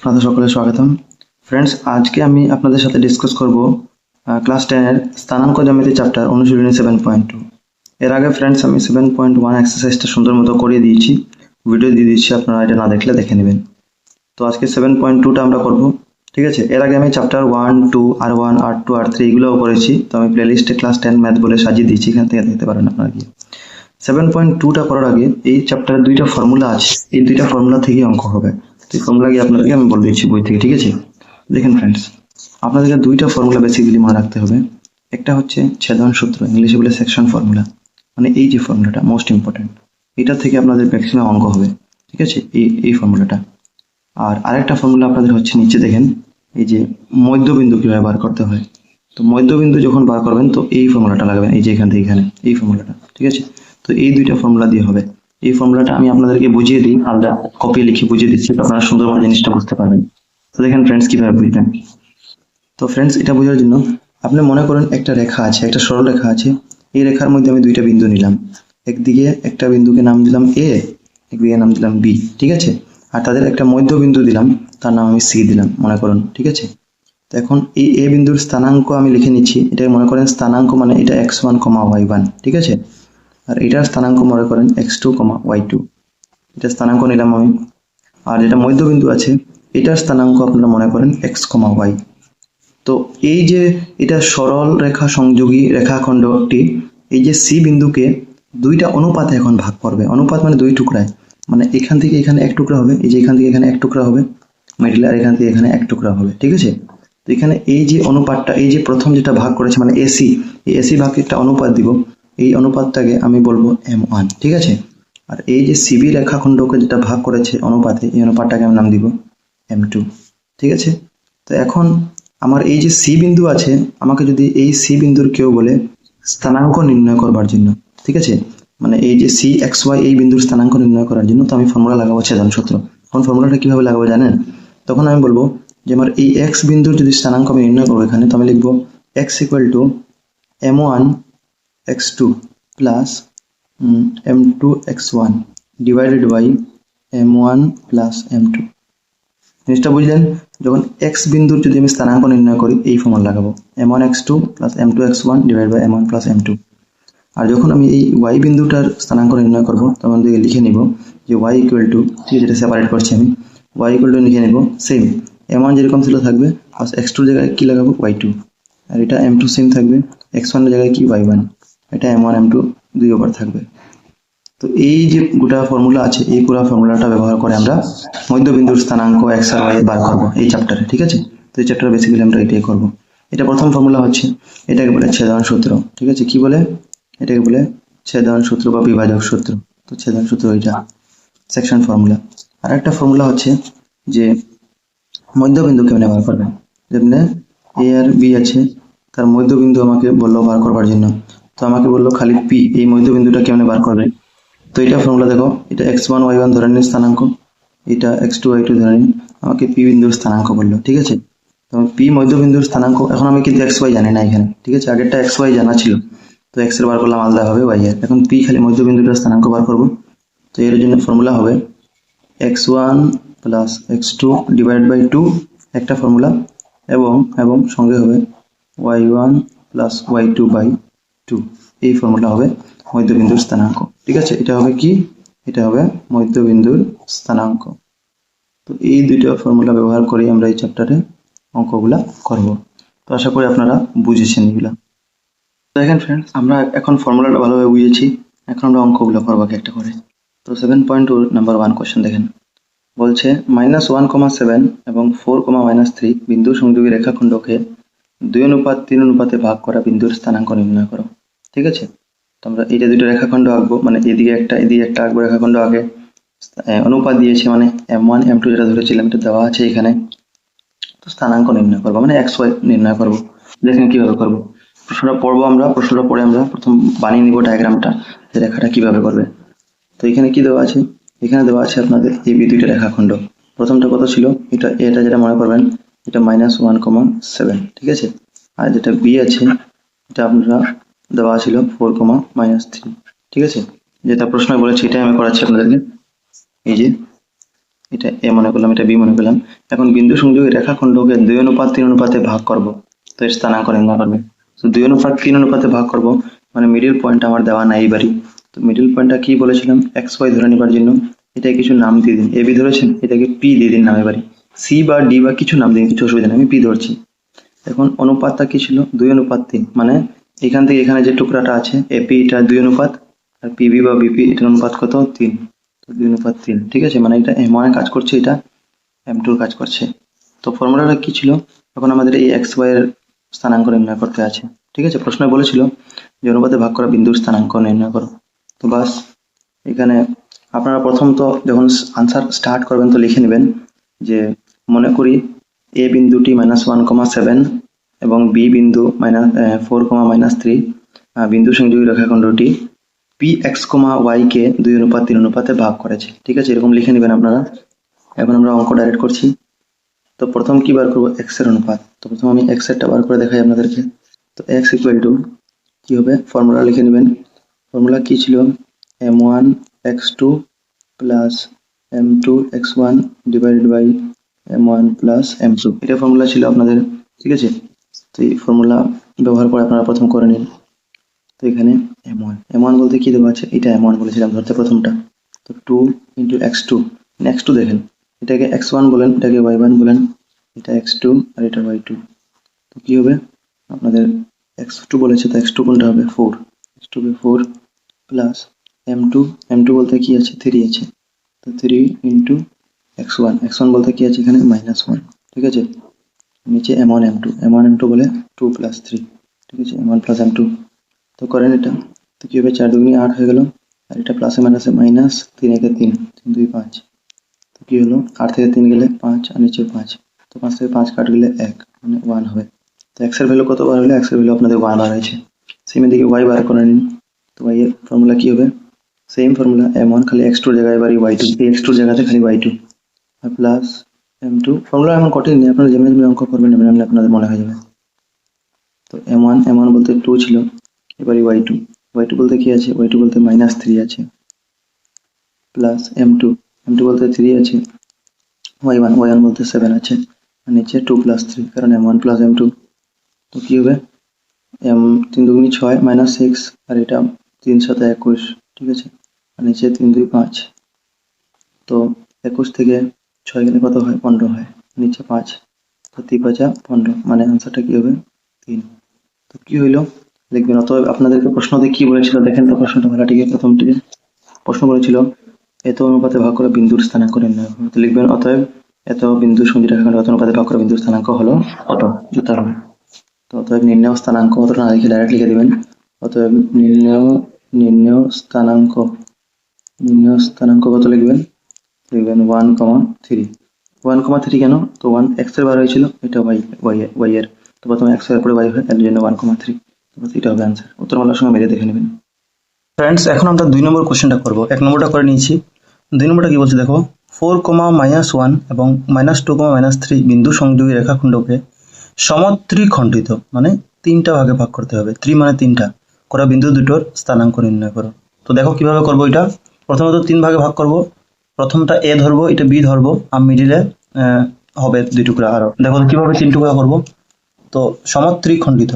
আপনাদের সকলে স্বাগতম। ফ্রেন্ডস, আজকে আমি আপনাদের সাথে ডিসকাস করব ক্লাস 10 এর স্থানাঙ্ক জ্যামিতি চ্যাপ্টার অনুশীলনী 7.2। এর আগে ফ্রেন্ডস আমি 7.1 এক্সারসাইজটা সুন্দর মতো করিয়ে দিয়েছি, ভিডিও দিয়ে দিচ্ছি, আপনারা এটা না দেখলে দেখে নেবেন। তো আজকে 7.2টা আমরা করব, ঠিক আছে। এর আগে আমি চ্যাপ্টার 1, 2, R1, R2, R3 এগুলোও করেছি, তো আমি প্লেলিস্টে ক্লাস 10 ম্যাথ বলে সাজিয়ে দিয়েছি, এখান থেকে দেখতে পারেন আপনারা গিয়ে। 7.2টা করার আগে এই চ্যাপ্টারে দুইটা ফর্মুলা আছে, এই দুইটা ফর্মুলা থেকে অঙ্ক হবে। এই ফর্মুলা গিয়ে আপনাদেরকে আমি বলে দিচ্ছি বই থেকে, ঠিক আছে। দেখেন ফ্রেন্ডস, আপনাদেরকে দুইটা ফর্মুলা বেসিক্যালি মনে রাখতে হবে। একটা হচ্ছে ছেদন সূত্র, ইংলিশে বলে সেকশন ফর্মুলা, মানে এই যে ফর্মুলাটা মোস্ট ইম্পর্টেন্ট, এটা থেকে আপনাদের ম্যাক্সিমাম অঙ্ক হবে, ঠিক আছে, এই ফর্মুলাটা। আর আরেকটা ফর্মুলা আপনাদের হচ্ছে নিচে দেখেন, এই যে মধ্যবিন্দু কিভাবে বার করতে হয়। তো মধ্যবিন্দু যখন বার করবেন তো এই ফর্মুলাটা লাগাবেন, এই যে এখান থেকে এখানে এই ফর্মুলাটা, ঠিক আছে। তো এই দুইটা ফর্মুলা দিয়ে হবে। এই ফর্মুলাটা আমি আপনাদেরকে বুঝিয়ে দিই, আলাদা কপি লিখে বুঝিয়ে দিচ্ছি, তো আপনারা সুন্দরভাবে জিনিসটা বুঝতে পারবেন। তো দেখেন ফ্রেন্ডস কিভাবে বুঝবেন। তো ফ্রেন্ডস, এটা বোঝার জন্য আপনি মনে করেন একটা রেখা আছে, একটা সরল রেখা আছে। এই রেখার মধ্যে আমি দুইটা বিন্দু নিলাম, একদিকে একটা বিন্দুকে নাম দিলাম এ, একদিকে নাম দিলাম বি, ঠিক আছে। আর তাদের একটা মধ্যবিন্দু দিলাম, তার নাম আমি সি দিলাম মনে করুন, ঠিক আছে। তো এখন এই এ বিন্দুর স্থানাঙ্ক আমি লিখে নিচ্ছি, এটাকে মনে করেন স্থানাঙ্ক, মানে এটা x1, y1, ঠিক আছে। আর এটার স্থানাঙ্ক মনে করেন x2, y2, এটা স্থানাঙ্ক নিলাম আমি। আর যেটা মধ্যবিন্দু আছে এটার স্থানাঙ্ক আপনারা মনে করেন x, y। তো এই যে এটা সরল রেখা সংযোগী রেখাখণ্ডটি, এই যে সি বিন্দুকে দুইটা অনুপাতে এখন ভাগ করবে। অনুপাত মানে দুই টুকরায়, মানে এখান থেকে এখানে এক টুকরা হবে, এই যে এখান থেকে এখানে এক টুকরা হবে মিডলে, আর এখান থেকে এখানে এক টুকরা হবে, ঠিক আছে। তো এখানে এই যে অনুপাতটা, এই যে প্রথম যেটা ভাগ করেছে মানে এসি, এই এসি ভাগকে একটা অনুপাত দিব, এই অনুপাতটাকে আমি বলবো M1, ঠিক আছে। আর এই যে সিবি রেখাখণ্ডকে যেটা ভাগ করেছে অনুপাতে, এই অনুপাতটাকে আমি নাম দিব M2, ঠিক আছে। তো এখন আমার এই যে সি বিন্দু আছে, আমাকে যদি এই সি বিন্দুর কেউ বলে স্থানাঙ্ক নির্ণয় করবার জন্য, ঠিক আছে, মানে এই যে সি এক্স ওয়াই এই বিন্দুর স্থানাঙ্ক নির্ণয় করার জন্য, তো আমি ফর্মুলা লাগাবো ছেদন সূত্র। এখন ফর্মুলাটা কিভাবে লাগাবো জানেন? তখন আমি বলবো যে আমার এই এক্স বিন্দুর যদি স্থানাঙ্ক আমি নির্ণয় করবো এখানে, তো আমি লিখবো x equal to M1 x2 plus M2 x1 divided by M1 plus M2। জিনিসটা বুঝলেন? যখন এক্স বিন্দুর যদি আমি স্থানাঙ্ক নির্ণয় করি এই ফর্মুলা লাগাবো M1 x2 plus M2 x1 divide by M1 plus M2। আর যখন আমি এই ওয়াই বিন্দুটার স্থানাঙ্ক নির্ণয় করবো তখন দিকে লিখে নিব যে y ইকুয়াল টু, ঠিক আছে, যেটা সেপারেট করছি আমি, y ইকুয়াল টু লিখে নেব সেম M1 যেরকম ছিল থাকবে, প্লাস x2 জায়গায় কি লাগাবো y2, আর এটা M2 সেম থাকবে, x1 এর জায়গায় কি y1, এটা M1 M2 দুই ওভার থাকবে। তো এই যে গোটা ফর্মুলা আছে, এই পুরো ফর্মুলাটা ব্যবহার করে আমরা মধ্যবিন্দুর স্থানাঙ্ক x আর y বার করব এই চ্যাপ্টারে, ঠিক আছে। তো এই চ্যাপ্টারে বেসিক্যালি আমরা এটাই করব। এটা প্রথম ফর্মুলা হচ্ছে, এটাকে বলে ছেদন সূত্র, ঠিক আছে। কি বলে? এটাকে বলে ছেদন সূত্র বা বিভাজক সূত্র। তো ছেদন সূত্র এটা সেকশন ফর্মুলা। আর একটা ফর্মুলা হচ্ছে যে মধ্যবিন্দু কেমনে বার করবেন, যেমন এ আর বি আছে, তার মধ্যবিন্দু আমাকে বললো বার করবার জন্য, তো আমাকে বললো খালি পি, এই মধ্যবিন্দুটা কেমনে বার করবে। তো এটা ফর্মুলা দেখো, এটা x1 y1 ধরে নিন স্থানাঙ্ক, এটা x2 y2 ধরে নিন, আমাকে পি বিন্দুর স্থানাঙ্ক বললো, ঠিক আছে। তো পি মধ্যবিন্দুর স্থানাঙ্ক, এখন আমি কিন্তু x y জানি না এখানে, ঠিক আছে, আগেরটা x y জানা ছিল, তো x এর বার করলাম আলাদা হবে y এর, এখন পি খালি মধ্যবিন্দুটার স্থানাঙ্ক বার করব। তো এর জন্য ফর্মুলা হবে x1 plus x2 divide by 2 একটা ফর্মুলা, এবং সঙ্গে হবে y1 প্লাস y2 বাই 2, এই ফর্মুলা হবে মধ্যবিন্দুর স্থানাঙ্ক, ঠিক আছে। এটা হবে কি? এটা হবে মধ্যবিন্দুর স্থানাঙ্ক। তো এই দুইটা ফর্মুলা ব্যবহার করে আমরা এই চ্যাপ্টারে অঙ্কগুলা করব। তো আশা করি আপনারা বুঝেছেন এগুলা। দেখেন ফ্রেন্ডস, আমরা এখন ফর্মুলাটা ভালোভাবে বুঝেছি, এখন আমরা অঙ্কগুলো করবো একটা করে। তো 7.2 নাম্বার 1 কোশ্চেন দেখেন, বলছে -1,7 এবং 4,-3 বিন্দু সংযোগী রেখাখণ্ডকে 2:3 অনুপাতে ভাগ করা বিন্দুর স্থানাঙ্ক নির্ণয় করো, ঠিক আছে। তো আমরা এইটা দুটো রেখাখণ্ড আঁকবো, মানে এদিকে একটা আঁকবো রেখাখণ্ড আগে, অনুপাত দিয়েছে মানে M1 M2 যেটা ধরেছিলাম এটা দেওয়া আছে এখানে। তো স্থানাঙ্ক নির্ণয় করবো মানে xy নির্ণয় করবো। দেখেন কিভাবে করবো, প্রশ্নটা পড়বো আমরা, প্রশ্নটা পড়ে আমরা প্রথম বানিয়ে নিব ডায়াগ্রামটা, যে রেখাটা কিভাবে করবে। তো এখানে কি দেওয়া আছে? এখানে দেওয়া আছে আপনাদের এই দুইটা রেখাখণ্ড। প্রথমটা কত ছিল? এটা যেটা মনে করবেন, এটা -1,7, ঠিক আছে। আর যেটা বি আছে এটা আপনারা দেওয়া ছিল 4,-3, ঠিক আছে। যেটা প্রশ্ন বলেছি এটাই আমি করাচ্ছি আপনাদেরকে। এই যে এটা এ মনে করলাম, এটা বি মনে করলাম। এখন বিন্দু সংযোগী রেখাখণ্ডকে 2:3 অনুপাতে ভাগ করব, তো এর স্থানাঙ্ক নির্ণয় করবে। তো 2:3 অনুপাতে ভাগ করব, মানে মিডিল পয়েন্ট আমার দেওয়া নাই এবারই। তো মিডিল পয়েন্টটা কি বলেছিলাম, এক্স ওয়াই ধরে নেবার জন্য এটা কিছু নাম দিয়ে দিন। এ বি ধরেছেন, এটাকে পি দিয়ে দিন নাম এবারই। সি বা ডি বা কিছু নাম দিন, কিছু অসুবিধা নেই, আমি পি ধরছি। এখন অনুপাতটা কি ছিল, 2:3, মানে এখান থেকে এখানে যে টুকরাটা আছে এপি, এটা 2 অনুপাত, আর পিবি বা বিপি এটার অনুপাত কত, 3। তো 2:3, ঠিক আছে, মানে এটা এম1 কাজ করছে, এটা M2 কাজ করছে। তো ফর্মুলাটা কি ছিল, এখন আমাদের এই এক্স ওয়াই এর স্থানাঙ্ক নির্ণয় করতে আছে, ঠিক আছে। প্রশ্নে বলেছিল যে অনুপাতে ভাগ করা বিন্দুর স্থানাঙ্ক নির্ণয় করো। তো বাস এখানে আপনারা প্রথম তো যখন আনসার স্টার্ট করবেন তো লিখে নেবেন যে মনে করি এ বিন্দুটি -1,7 এবং বি বিন্দু -4,-3 বিন্দু সংযোগী রেখাখণ্ডটি পি এক্স ওয়াই কে 2:3 অনুপাতে ভাগ করেছে, ঠিক আছে, এরকম লিখে নেবেন আপনারা। এখন আমরা অঙ্ক ডাইরেক্ট করছি। তো প্রথম কি বার করবো, এক্স এর অনুপাত। তো প্রথম আমি এক্স এরটা বার করে দেখাই আপনাদেরকে। তো এক্স ইকুয়াল টু কি হবে, ফর্মুলা লিখে নেবেন। ফর্মুলা কি ছিল, m1 x2 plus m2 x1 divided by m1 plus m2, এটা ফর্মুলা ছিল আপনাদের, ঠিক আছে। তো এই ফর্মুলা ব্যবহার করে আপনারা প্রথম করে নিন। তো এখানে m1 বলতে কি দেওয়া আছে, এটা m1 বলেছিলাম ধরতে প্রথমটা। তো 2 ইন্টু x2, x2 দেখেন, এটাকে x1 বলেন, এটাকে y1 বলেন, এটা x2 আর এটা y2। তো কি হবে আপনাদের, x2 বলেছে তো x2 কোনটা হবে, 4, x2 কে 4 প্লাস m2 বলতে কি আছে, 3 আছে। তো 3 ইন্টু x1 বলতে কি আছে এখানে, -1, ঠিক আছে। নিচে m1 m2 বলে 2 প্লাস 3, ঠিক আছে, m1 প্লাস m2। তো করেন এটা, তো কি হবে, 4 2 8 হয়ে গেল, আর এটা প্লাসে মাইনাসে মাইনাস, 3 একে 3, 3 2 5। তো কি হলো, 8 থেকে 3 গেলে 5 আর নিচে 5, তো 5 থেকে 5 কাট গেলে 1, মানে 1 হবে। তো এক্স এর ভ্যালু কত বার হলে, এক্স এর ভ্যালু আপনাদের 1 বার হয়েছে। সেম এদিকে ওয়াই বার করে নিন। তো ওয়াই এর ফর্মুলা কি হবে, সেম ফর্মুলা, m1 খালি x2 এর জায়গায় এবারে y2, এই x2 এর জায়গাতে খালি y2 আর প্লাস m2। ফর্মুলা এমন কঠিন নেই, আপনারা যেমনি যেমনি অঙ্ক করবেন এমনি আপনাদের মনে হয়ে যাবে। তো m1 বলতে 2 ছিল, এবারে y2 বলতে কি আছে, y2 বলতে -3 আছে, প্লাস m2 বলতে 3 আছে, y1 বলতে 7 আছে, আর নিচে 2 প্লাস 3, কারণ m1 প্লাস m2। তো কি হবে, 3 2 6 -6, আর এটা 3 7 21, ঠিক আছে, আর নিচে 3 2 5। তো 21 থেকে 6 গেলে কত হয়, 15 হয়, নিচে 5, তো 3 5 15, মানে আনসারটা কি হবে, 3। তো কি হইলো লিখবেন। অতএব আপনাদেরকে প্রশ্নতে কি বলেছিল দেখেন তো, প্রশ্নটা ভালোটিকে প্রথমটিকে প্রশ্ন করেছিল এত অনুপাতে ভাগ করা বিন্দুর স্থানাঙ্ক নির্ণয় করো। তো লিখবেন অতএব এত বিন্দু সংযোগ রেখাখণ্ড এত অনুপাতে ভাগ করা বিন্দুর স্থানাঙ্ক হলো কত, উত্তর হবে। তো অতএব নির্ণয় স্থানাঙ্ক অতটা না লিখে ডাইরেক্ট লিখে দিবেন, অতএব নির্ণয় স্থানাঙ্ক কত লিখবেন, 1,3। 1,3 কেন, তো 1 এক্স এর বার হয়েছিল, এটা ওয়াই এর। তো প্রথমে এক্স এর পরে ওয়াই হয়, এর জন্য 1,3। এটা হবে আনসার। উত্তরমালার সঙ্গে মেরে দেখে নেবেন। ফ্রেন্ডস এখন আমরা 2 নম্বর কোশ্চেনটা করব। 1 নম্বরটা করে নিয়েছি, 2 নম্বরটা কি বলছে দেখো, 4, -1 এবং -2, -3 বিন্দু সংযোগী রেখাখণ্ডকে সমত্রিখণ্ডিত, মানে 3টা ভাগে ভাগ করতে হবে, 3 মানে 3টা করা বিন্দু দুটোর স্থানাঙ্ক নির্ণয় করো। তো দেখো কিভাবে করবো এটা, প্রথমত 3 ভাগে ভাগ করব। প্রথমটা এ ধরবো, এটা বি ধরবো, আর মিডিলে হবে 2 টুকরা। আরো দেখো কিভাবে 3 টুকরা করবো। তো সমত্রিখণ্ডিত,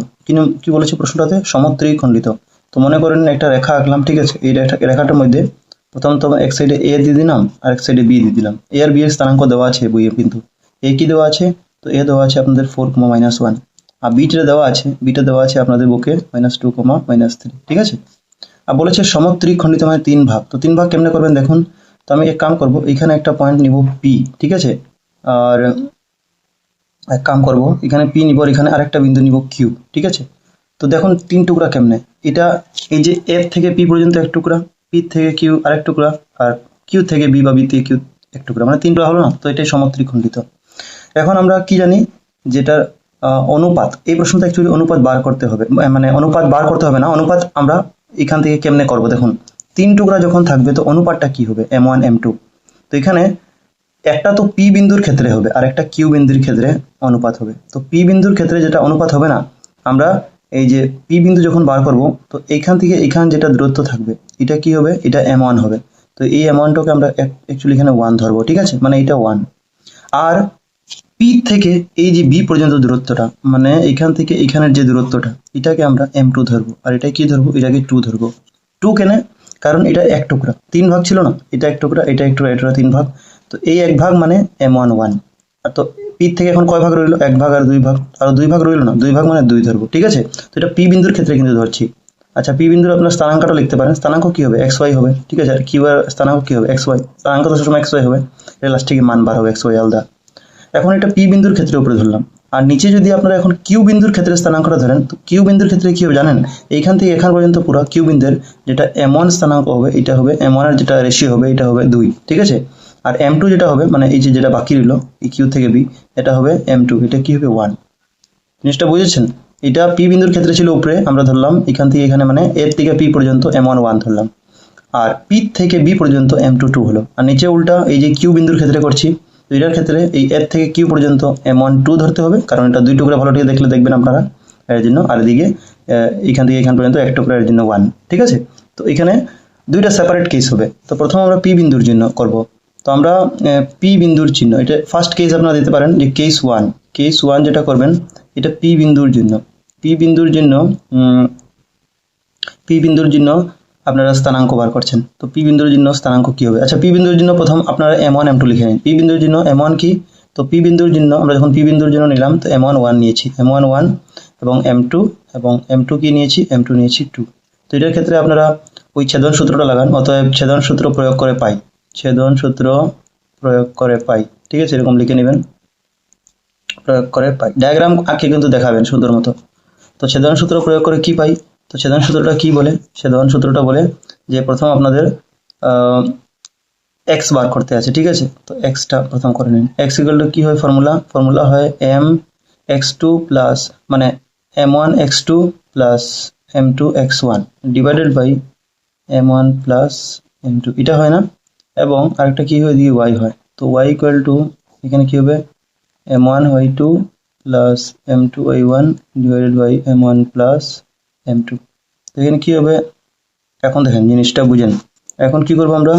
কি বলেছে প্রশ্নটাতে, সমত্রিখণ্ডিত। তো মনে করেন একটা রেখা আঁকলাম, ঠিক আছে, এই রেখাটার মধ্যে প্রথম তো এক সাইডে এ দিয়ে দিলাম আর এক সাইডে বি দিয়ে দিলাম। এ আর বি এর স্থানাঙ্ক দেওয়া আছে বইয়ে, কিন্তু এ কি দেওয়া আছে, তো এ দেওয়া আছে আপনাদের 4, -1, আর বিটা দেওয়া আছে আপনাদের বুকে -2, -3, ঠিক আছে। আর বলেছে সমত্রিখণ্ডিত মানে 3 ভাগ। তো 3 ভাগ কেমনে করবেন দেখুন। তো আমি এক কাম করব, এখানে একটা পয়েন্ট নিব পি, ঠিক আছে, আর এক কাম করব, এখানে পি নিব, এখানে আরেকটা বিন্দু নিব কিউ, ঠিক আছে। তো দেখুন 3 টুকরা কেমনে, এটা এই যে এফ থেকে পি পর্যন্ত এক টুকরা, পি থেকে কিউ আরেক টুকরা, আর কিউ থেকে বি বা বি থেকে কিউ এক টুকরা, মানে 3 টুকরা হলো না। তো এটাই সমত্রিখণ্ডিত। এখন আমরা কি জানি, যেটা অনুপাত, এই প্রশ্নটা অ্যাকচুয়ালি অনুপাত বার করতে হবে, মানে অনুপাত বার করতে হবে না, অনুপাত আমরা এখান থেকে কেমনে করব দেখুন। 3 টুকরা যখন থাকবে তো অনুপাতটা কি হবে, m1 m2। তো এখানে একটা তো পি বিন্দুর ক্ষেত্রে হবে আর একটা কিউ বিন্দুর ক্ষেত্রে অনুপাত হবে। তো পি বিন্দুর ক্ষেত্রে যেটা অনুপাত হবে না, আমরা এই যে পি বিন্দু যখন বার করব, তো এইখান থেকে এখান যেটা দূরত্ব থাকবে এটা কি হবে, এটা m1 হবে। তো এই অ্যামাউন্টটাকে আমরা অ্যাকচুয়ালি এখানে 1 ধরবো, ঠিক আছে, মানে এটা 1। আর পি থেকে এই যে বি পর্যন্ত দূরত্বটা, মানে এখান থেকে এখানের যে দূরত্বটা, এটাকে আমরা m2 ধরবো, আর এটা কি ধরবো, এটাকে 2 ধরবো। 2 কেন? কারণ এটা এক টুকরা, 3 ভাগ ছিল না, এটা এক টুকরা, এটা এক টুকরা, এটা 3 ভাগ, তো এই এক ভাগ মানে m1 1। আর তো পি থেকে এখন কয় ভাগ রইলো, এক ভাগ আর 2 ভাগ, আর 2 ভাগ রইলো না, 2 ভাগ মানে 2 ধরবো, ঠিক আছে। তো এটা পি বিন্দুর ক্ষেত্রে কিন্তু ধরছি। আচ্ছা, পি বিন্দুর আপনার স্থানাঙ্কটা লিখতে পারেন, স্থানাঙ্ক কি হবে, এক্স ওয়াই হবে, ঠিক আছে। আর কিউ এর স্থানাঙ্ক কি হবে, এক্স ওয়াই, স্থানাঙ্ক তো সবসময় এক্স ওয়াই হবে, এটা লাস্টে গিয়ে মান বার হবে এক্স ওয়াই আলাদা। এখন এটা পি বিন্দুর ক্ষেত্রে উপরে ধরলাম, আর নিচে যদি আপনারা এখন কিউ বিন্দুর ক্ষেত্রে স্থানাঙ্কটা ধরেন, তো কিউ বিন্দুর ক্ষেত্রে কি হবে জানেন, এইখান থেকে এখান পর্যন্ত পুরো কিউ বিন্দুর যেটা m1 স্থানাঙ্ক হবে, এটা হবে m1 এর যেটা রেশিও হবে, এটা হবে 2, ঠিক আছে। আর m2 যেটা হবে, মানে এই যে যেটা বাকি রইলো এই কিউ থেকে বি, এটা হবে m2, এটা কি হবে 1। জিনিসটা বুঝেছেন? এটা পি বিন্দুর ক্ষেত্রে ছিল উপরে, আমরা ধরলাম এখান থেকে এখানে, মানে এর থেকে পি পর্যন্ত m1 1 ধরলাম, আর পি থেকে বি পর্যন্ত m2 2 হলো। আর নিচে উল্টা এই যে কিউ বিন্দুর ক্ষেত্রে করছি, তো এটার ক্ষেত্রে এই এর থেকে কিউ পর্যন্ত m1 2 ধরতে হবে, কারণ এটা 2 টুকরা, ভালো করে দেখলে দেখবেন আপনারা, এর জন্য। আর এদিকে এখান থেকে এখান পর্যন্ত এক টুকরা, এর জন্য 1, ঠিক আছে। তো এখানে দুইটা সেপারেট কেস হবে। তো প্রথম আমরা পি বিন্দুর জন্য করব। তো আমরা পি বিন্দুর চিহ্ন, এটা ফার্স্ট কেস আপনারা দিতে পারেন যে কেস 1। কেস 1 যেটা করবেন, এটা পি বিন্দুর জন্য, পি বিন্দুর জন্য পি বিন্দুর জন্য আপনারা স্থানাঙ্ক বার করছেন। তো পি বিন্দুর জন্য স্থানাঙ্ক কি হবে? আচ্ছা, পি বিন্দুর জন্য প্রথম আপনারা m1 m2 লিখে নিন। পি বিন্দুর জন্য m1 কি? তো পি বিন্দুর জন্য আমরা যখন পি বিন্দুর জন্য নিলাম, তো m1 1 নিয়েছি, m1 1, এবং m2 কি নিয়েছি, m2 নিয়েছি 2। তো এটার ক্ষেত্রে আপনারা ওই ছেদন সূত্রটা লাগান, অতএব ছেদন সূত্র প্রয়োগ করে পাই, ছেদন সূত্র প্রয়োগ করে পাই, ঠিক আছে, এরকম লিখে নেবেন, প্রয়োগ করে পাই। ডায়াগ্রাম আঁকে কিন্তু দেখাবেন সুন্দর মতো। তো ছেদন সূত্র প্রয়োগ করে কি পাই? তো ছেদন সূত্রটা কি বলে? ছেদন সূত্রটা বলে যে প্রথম আপনাদের এক্স বার করতে আছে, ঠিক আছে। তো এক্সটা প্রথম করে নিন। এক্স ইকুয়াল টু কি হয় ফর্মুলা হয় m x2 প্লাস, মানে m1 x2 plus m2 x1 divided by m1 plus m2, এটা হয় না। এবং আরেকটা কি হয়, দিয়ে y হয়। তো y ইকুয়াল টু এখানে কি হবে, m1 y2 plus m2 y1 divided by m1 plus m2। তো এখানে কি হবে, এখন দেখেন জিনিসটা বুঝেন। এখন কি করবো আমরা,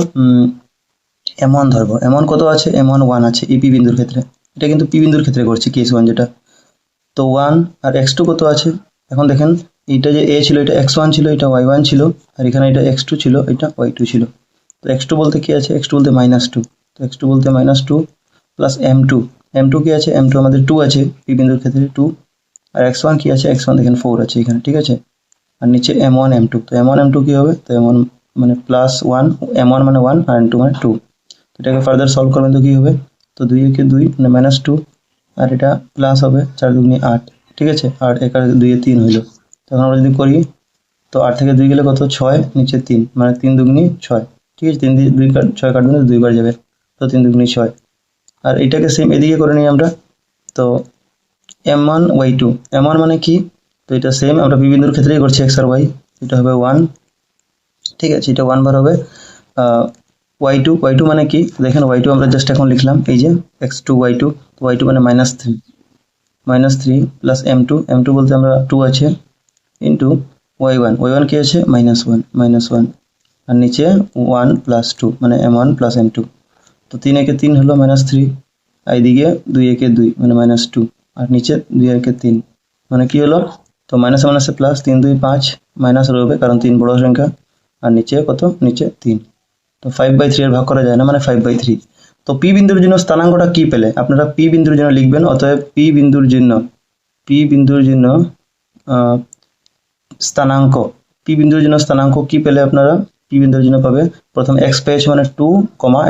m1 ধরবো, m1 কত আছে, m1 1 আছে এই পি বিন্দুর ক্ষেত্রে, এটা কিন্তু পি বিন্দুর ক্ষেত্রে করছি কেস 1 যেটা। তো 1 আর x2 কত আছে, এখন দেখেন এটা যে a ছিল, এটা x1 ছিল, এটা y1 ছিল, আর এখানে এটা x2 ছিল, এটা y2 ছিল। তো x2 বলতে কি আছে, x2 বলতে -2, তো x2 বলতে -2 প্লাস m2 কি আছে, m2 আমাদের 2 আছে পি বিন্দুর ক্ষেত্রে 2, আর x1 কি আছে, x1 দেখেন 4 আছে এখানে, ঠিক আছে। আর নিচে m1 m2, তো m1 m2 কি হবে, তো m1 মানে +1, m1 মানে 1 আর m2 মানে 2। তো এটাকে ফার্দার সলভ করবেন তো কি হবে, তো 2 একে 2 মানে -2, আর এটা প্লাস হবে 4 দুগুণে 8, ঠিক আছে। আর 1 আর 2 এ 3 হইলো। তখন আমরা যদি করি, তো 8 থেকে 2 গেলে কত, 6, নিচে 3, মানে 3 দুগুণে 6, ঠিক আছে। 3 দিয়ে 2 6 কাটবেন, 2 বার যাবে, তো 3 দুগুণে 6। আর এটাকে সেম এদিকে করে নিই আমরা। তো m1 y2, m1 মানে কি, তো এটা সেম আমরা পি বিন্দুর ক্ষেত্রেই করছি, x আর y, এটা হবে 1, ঠিক আছে, এটা 1 বার হবে। y2 মানে কি দেখেন, y2 আমরা জাস্ট এখন লিখলাম এই যে x2 y2, তো y2 মানে -3 প্লাস m2 বলতে আমরা 2 আছে, ইন্টু y1 কি আছে, -1, আর নিচে 1 প্লাস 2 মানে m1 প্লাস m2। তো 3 একে 3 হলো -3, আর এইদিকে 2 একে 2 মানে -2, আর নিচে 2 একে 3 মানে কি হলো, তো মাইনাসে মাইনাসে প্লাস, 3 2 5, মাইনাস রবে কারণ 3 বড় সংখ্যা, আর নিচে কত, নিচে 3। তো 5/3 এর ভাগ করা যায় না, মানে 5/3। তো পি বিন্দুর জন্য স্থানাঙ্কটা কি পেলে আপনারা পি বিন্দুর জন্য লিখবেন, অতএব পি বিন্দুর জন্য স্থানাঙ্ক, পি বিন্দুর জন্য স্থানাঙ্ক কি পেলে আপনারা, পি বিন্দুর জন্য পাবে প্রথম x পেয়েছে মানে 2,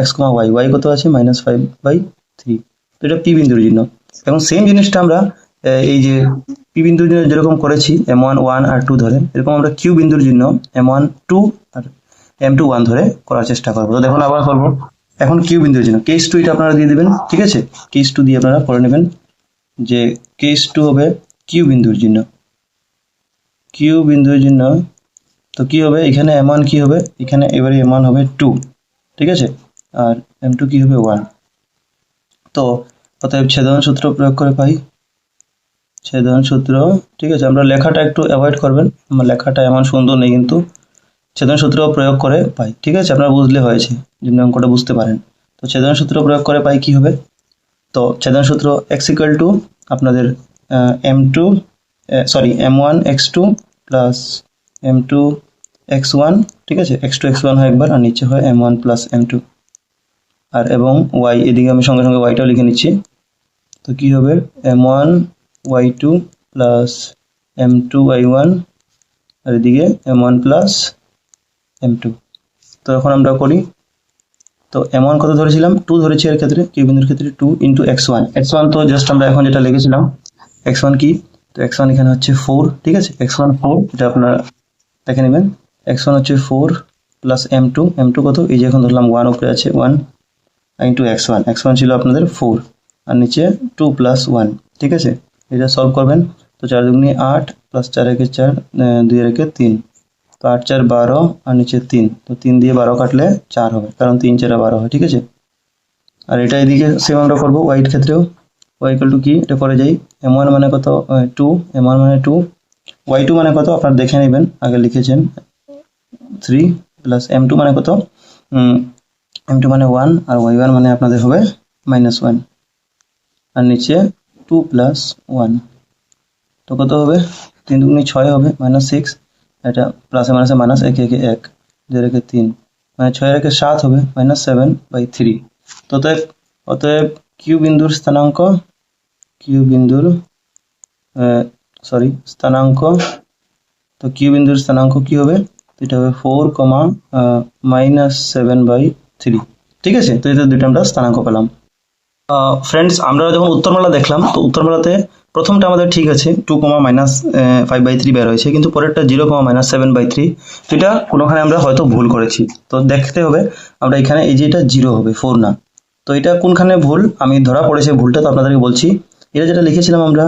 x, y কত আছে, -5/3। তো এটা পি বিন্দুর জন্য। এবং সেম জিনিসটা আমরা এই যে পি বিন্দুর জন্য যেরকম করেছি m1 1 আর 2 ধরে, এরকম আমরা কিউ বিন্দুর জন্য m1 2 আর m2 1 ধরে করার চেষ্টা করবো। তো দেখুন আবার করবো, এখন কিউ বিন্দুর জন্য কেস 2 এটা আপনারা দিয়ে দিবেন, ঠিক আছে। কেস 2 দিয়ে আপনারা করে নেবেন যে কেস 2 হবে কিউ বিন্দুর জন্য, তো কি হবে, এখানে m1 কি হবে, এখানে এবারে m1 হবে 2, ঠিক আছে, আর m2 কি হবে 1। তো অতএব ছেদন সূত্র প্রয়োগ করে পাই, ছেদন সূত্র, ঠিক আছে। আমরা লেখাটা একটু অ্যাভয়েড করবেন, আমার লেখাটা এমন সুন্দর নেই কিন্তু, ছেদন সূত্র প্রয়োগ করে পাই। ঠিক আছে, আপনারা বুঝলে হয়েছে, যদি অঙ্কটা বুঝতে পারেন। তো ছেদন সূত্র প্রয়োগ করে পাই কি হবে, তো ছেদন সূত্র x ইকুয়াল টু আপনাদের m1 x2 plus m2 x1, ঠিক আছে, x2 x1 হয় একবার, আর নিচে হয় m1 প্লাস m2, আর এবং y, এদিকে আমি সঙ্গে সঙ্গে yটাও লিখে নিচ্ছি। তো কি হবে, m1 y2 plus m2 y1, আর এদিকে m1 প্লাস m2। তো এখন আমরা করি, তো m1 কত ধরেছিলাম, 2 ধরেছি এর ক্ষেত্রে, কিউ বিন্দুর ক্ষেত্রে 2 ইন্টু x1। তো জাস্ট আমরা এখন যেটা লিখেছিলাম x1 কি, তো x1 এখানে হচ্ছে 4, ঠিক আছে, x1 4, এটা আপনারা দেখে নেবেন। x1 হচ্ছে 4 প্লাস m2 কত, এই যে এখন ধরলাম 1 উপরে আছে 1 ইন্টু x1 ছিল আপনাদের 4, আর নিচে 2 প্লাস 1, ঠিক আছে। এটা সলভ করবেন, তো 4 দুগুণে 8 প্লাস 4 একে 4, 2 একে 3, তো 8 4 12, আর নিচে 3, তো 3 দিয়ে 12 কাটলে 4 হবে, কারণ 3 4 12 হয়, ঠিক আছে। আর এটা এদিকে সেম আমরা করবো y এর ক্ষেত্রেও, y ইকুয়াল টু কি, এটা করে যাই, m1 মানে কত 2, m1 মানে 2, y2 মানে কত আপনারা দেখে নেবেন, আগে লিখেছেন 3, প্লাস m2 মানে কত, m2 মানে 1, আর y1 মানে আপনাদের হবে -1, আর নিচে 2 প্লাস 1, তো কত হবে, 3 দুগুণে 6 হবে -6, এটা প্লাসে মাইনাসে মাইনাস, একে একে 1, 2 একে 3, মানে 6 একে 7 হবে -7/3। তো অতএব কিউ বিন্দুর স্থানাঙ্ক, তো কিউ বিন্দুর স্থানাঙ্ক কি হবে, তো এটা হবে 4, -7/3, ঠিক আছে। তো এটা দুটো আমরা স্থানাঙ্ক পেলাম। ফ্রেন্ডস, আমরা যখন উত্তরমালা দেখলাম, তো উত্তরমালাতে প্রথমটা আমাদের ঠিক আছে, 2, -5/3 বের হয়েছে, কিন্তু পরেরটা 0, -7/3, তো এটা কোনোখানে আমরা হয়তো ভুল করেছি। তো দেখতে হবে আমরা এখানে, এই যে এটা 0 হবে, 4 না, তো এটা কোনখানে ভুল আমি ধরা পড়েছে ভুলটা, তো আপনাদেরকে বলছি। এটা যেটা লিখেছিলাম আমরা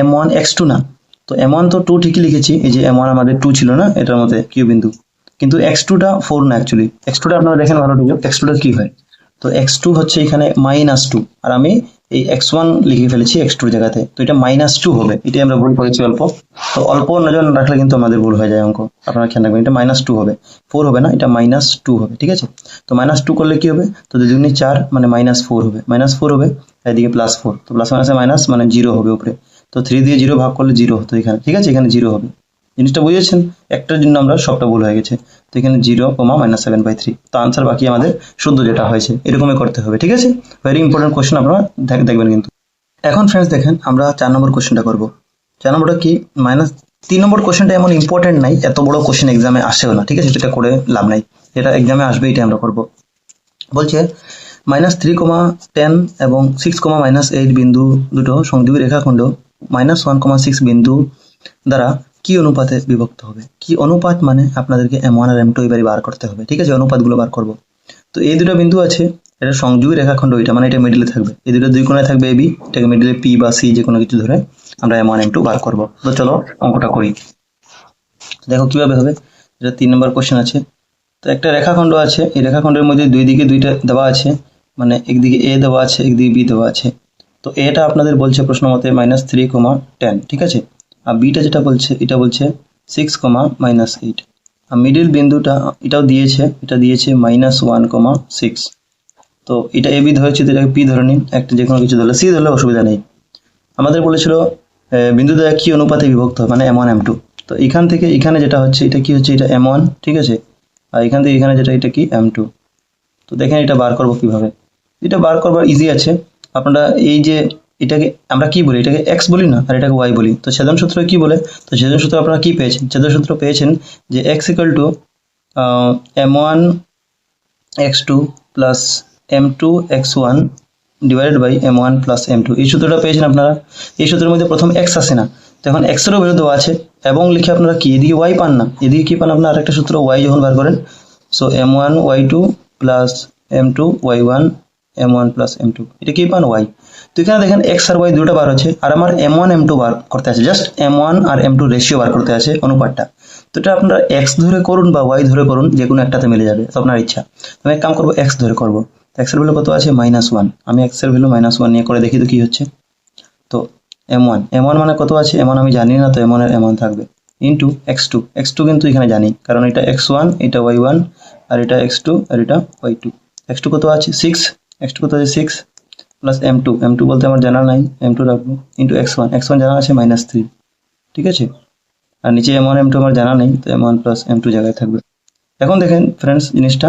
m1 x2 না, তো m1 তো 2 ঠিকই লিখেছি, এই যে m1 আমাদের 2 ছিল না এটার মধ্যে কিউ বিন্দু, কিন্তু x2টা 4 না, অ্যাকচুয়ালি x2টা আপনারা দেখেন ভালো, x2টা কি হয়, তো x2 হচ্ছে এখানে -2, আর আমি এই x1 লিখে ফেলেছি x2 এর জায়গাতে, তো এটা -2 হবে, এটাই আমরা ভুল করেছি অল্প। তো অল্প নজর রাখলে কিন্তু আমাদের ভুল হয়ে যায় অঙ্ক, আপনারা খেয়াল রাখবেন, এটা -2 হবে, 4 হবে না, এটা -2 হবে, ঠিক আছে। তো -2 করলে কি হবে, তো 2 দুগুণে 4 মানে -4 হবে, এদিকে +4, তো প্লাস মাইনাসে মাইনাস মানে 0 হবে উপরে, তো 3 দিয়ে 0 ভাগ করলে 0 হতো এখানে, ঠিক আছে, এখানে 0 হবে, জিনিসটা বুঝেছেন, একটার জন্য আমরা সবটা ভুল হয়ে গেছে, তো এখানে 0, -7/3, তো আনসার বাকি আমাদের শুদ্ধ যেটা হয়েছে এরকমই করতে হবে, ঠিক আছে। ভেরি ইম্পর্টেন্ট কোশ্চেন, আপনারা দেখবেন কিন্তু। এখন ফ্রেন্ডস দেখেন, আমরা 4 নম্বর কোশ্চেনটা করব। 4 নম্বরটা কি, -3 নম্বর কোশ্চেনটা এমন ইম্পর্টেন্ট নাই, এত বড় কোশ্চেন এক্সামে আসেও না, ঠিক আছে, এটা করে লাভ নাই, এটা এক্সামে আসবে, এটা আমরা করব। বলছে -3, 10 এবং 6, -8 বিন্দু দুটো সংযোগী রেখাখণ্ড -1, 6 বিন্দু দ্বারা কি অনুপাতে বিভক্ত হবে। কি অনুপাত মানে আপনাদেরকে m1 আর m2 এবারে বার করতে হবে, ঠিক আছে, অনুপাতগুলো বার করব। তো এই দুটো বিন্দু আছে, এটা সংযোগী রেখাখণ্ড, এটা মানে এটা মিডলে থাকবে, এই দুটো দুই কোণে থাকবে ab, এটাকে মিডলে p বা c যে কোনো কিছু ধরে আমরা m1 m2 বার করব। তো চলো অঙ্কটা করি, দেখো কিভাবে হবে। এটা 3 নম্বর কোশ্চেন আছে। তো একটা রেখাখণ্ড আছে, এই রেখাখণ্ডের মধ্যে দুই দিকে দুইটা দেওয়া আছে, মানে একদিকে a দেওয়া আছে, একদিকে b দেওয়া আছে। তো এটা আপনাদের বলছে প্রশ্ন মতে -3, 10, ঠিক আছে, আর বিটা যেটা বলছে এটা বলছে 6, -8, আর মিডিল বিন্দুটা এটাও দিয়েছে, এটা দিয়েছে -1, 6। তো এটা ab ধরেছে, তো এটাকে p ধরে নিন, একটা যে কোনো কিছু ধরলে, c ধরলে অসুবিধা নেই। আমাদের বলেছিল বিন্দু দ্বারা কি অনুপাতে বিভক্ত হয়, মানে m1 m2। তো এখান থেকে এখানে যেটা হচ্ছে, এটা কি হচ্ছে, এটা m1, ঠিক আছে, আর এখান থেকে এখানে যেটা, এটা কি m2। তো দেখেন এটা বার করবো কিভাবে, এটা বার করবার ইজি আছে। আপনারা এই যে এটাকে আমরা কি বলি, এটাকে x বলি না, আর এটাকে y বলি। তো ছেদন সূত্র কি বলে, তো ছেদন সূত্র আপনারা কি পেয়েছেন, ছেদন সূত্র পেয়েছেন যে x equal to m1 x2 plus m2 x1 divided by m1 plus m2, এই সূত্রটা পেয়েছেন আপনারা। এই সূত্রের মধ্যে প্রথম x আসে না, তো এখন x এরও ভ্যালু দেওয়া আছে, এবং লিখে আপনারা কি এদিকে y পান না, এদিকে কি পান আপনারা, আরেকটা সূত্র y যখন বার করেন, so m1 y2 plus m2 y1 m1 plus m2, এটা কি পান y। তো এখানে দেখেন x আর y দুটো বার হচ্ছে, আর আমার m1 m2 বার করতে আছে, জাস্ট m1 আর m2 রেশিও বার করতে আছে, অনুপাতটা। তো এটা আপনারা x ধরে করুন বা y ধরে করুন, যে কোনো একটাতে মিলে যাবে, তো আপনার ইচ্ছা। আমি এক কাম করবো, x ধরে করব। x এর ভ্যালু কত আছে, -1, আমি x এর ভ্যালু -1 নিয়ে করে দেখি তো কি হচ্ছে। তো m1 মানে কত আছে, m1 আমি জানি না, তো m1 এর m1 থাকবে ইন্টু x2 কিন্তু এখানে জানি, কারণ এটা x1, এটা y1, আর এটা x2, আর এটা y2। x2 কত আছে 6, x2 কত আছে 6 প্লাস m2 বলতে আমার জানা নাই, m2 রাখবো, ইন্টু x1 জানা আছে -3, ঠিক আছে। আর নিচে m1 m2 আমার জানা নেই, তো m1 প্লাস m2 জায়গায় থাকবে। এখন দেখেন ফ্রেন্ডস জিনিসটা,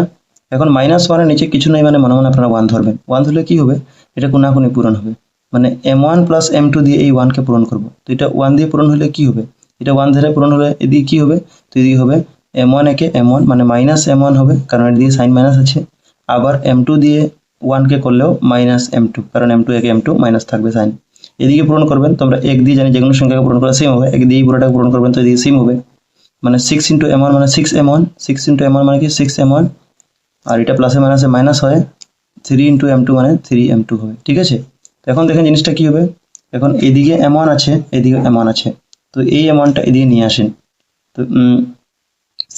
এখন -1 এর নিচে কিছু নেই, মানে মনে মনে আপনারা 1 ধরবেন। 1 ধরলে কি হবে, এটা কোনাকুনি পূরণ হবে, মানে m1 প্লাস m2 দিয়ে এই 1 কে পূরণ করব। তো এটা 1 দিয়ে পূরণ হলে কি হবে, এটা 1 ধরে পূরণ হলে এদিকে কি হবে, তো এদিকে হবে m1 একে m1 মানে -m1 হবে, কারণ এর দিকে সাইন মাইনাস আছে। আবার m2 দিয়ে 1 কে করলেও -m2, কারণ m2 একে m2 মাইনাস থাকবে সাইন। এদিকে পূরণ করবেন, তোমরা এক দিয়ে জানি যেকোনো সংখ্যাকে পূরণ করা সেম হবে, এক দিয়ে পুরোটা পূরণ করবেন তো এদিকে সেম হবে, মানে 6 ইন্টু m1 মানে 6m1, 6 ইন্টু m1 মানে কি 6m1, আর এটা প্লাসে মাইনাসে মাইনাস হয়, 3 ইন্টু m2 মানে 3m2 হবে, ঠিক আছে। তো এখন দেখেন জিনিসটা কি হবে, এখন এদিকে m1 আছে, এদিকে m1 আছে, তো এই m1টা এদিকে নিয়ে আসেন। তো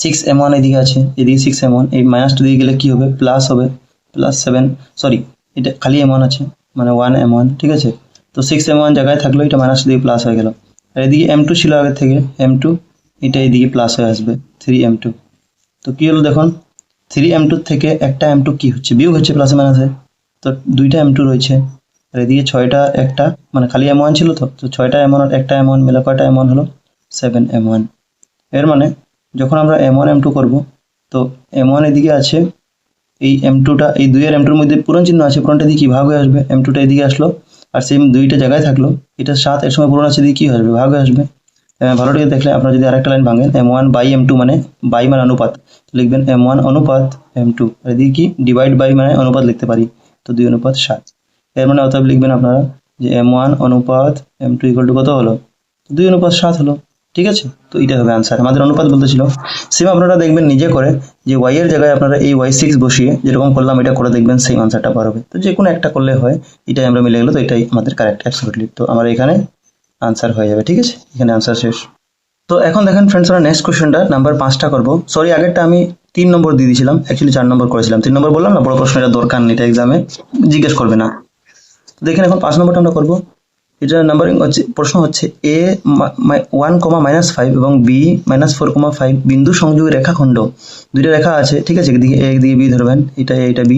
6m1 এদিকে আছে, এদিকে 6m1, এই -2 দিয়ে গেলে কি হবে, প্লাস হবে, প্লাস 7, সরি এটা খালি m1 আছে মানে 1m1, ঠিক আছে। তো 6m1 জায়গায় থাকলো, এটা -2 দিয়ে প্লাস হয়ে গেল, আর এদিকে m2 ছিল আগে থেকে, m2 এটা এদিকে প্লাস হয়ে আসবে 3m2। তো কি হলো দেখুন, 3m2 থেকে একটা m2 কি হচ্ছে, বিয়োগ হচ্ছে প্লাসে মাইনাসে, তো দুইটা m2 রয়েছে, আর এদিকে 6টা একটা, মানে খালি m1 ছিল, তো 6টা m1 আর একটা m1 মিলে কয়টা m1 হলো, 7m1। এর মানে যখন আমরা m1 m2 করব, তো m1 এদিকে আছে, এই m2টা এই 2 এর m2 এর মধ্যে পূরণ চিহ্ন আছে, পূরণটা দিয়ে কি ভাগ হয়ে আসবে, m2টা এদিকে আসলো, আর সেম দুইটা জায়গায় থাকলো, এটা 7 এর সময় পূরণ আছে দিয়ে কি আসবে, ভাগ হয়ে আসবে। ভালো করে দেখলে আপনারা যদি আরেকটা লাইন ভাঙেন, m1 বাই m2 মানে বাই মানে অনুপাত, লিখবেন m1 অনুপাত m2, আর এদিকে কি ডিভাইড বাই মানে অনুপাত লিখতে পারি, তো 2:7। এর মানে অতএব লিখবেন আপনারা যে m1 অনুপাত m2 ইকুয়াল টু কত হলো, 2:7 হলো, ঠিক আছে। তো এটা হবে आंसर, আমাদের অনুপাত বলতেছিল। সেম আপনারা দেখবেন নিজে করে যে y এর জায়গায় আপনারা এই y6 বসিয়ে যেরকম করলাম এটা করে দেখবেন সেম आंसरটা পার হবে। তো যে কোনো একটা করলে হয়, এটাই আমরা মিলে গেল, তো এটাই আমাদের কারেক্ট অ্যাবসলিউটলি। তো আমার এখানে आंसर হয়ে যাবে, ঠিক আছে, এখানে आंसर শেষ। তো এখন দেখেন ফ্রেন্ডস, আমরা নেক্সট কোশ্চেনটা নাম্বার 5টা করব। সরি, আগেরটা আমি 3 নম্বর দিয়ে দিয়েছিলাম, অ্যাকচুয়ালি 4 নম্বর করেছিলাম, 3 নম্বর বললাম না, বড় প্রশ্ন, এটা দরকার নেই, এটা এক্সামে জিজ্ঞেস করবে না। তো দেখেন এখন 5 নম্বরটা আমরা করব। এটা নাম্বারিং হচ্ছে, প্রশ্ন হচ্ছে a 1,-5 এবং b -4,5 বিন্দু সংযোগী রেখাখণ্ড, দুইটা রেখা আছে, ঠিক আছে, একদিকে a একদিকে b ধরবেন, এটা a এটা b,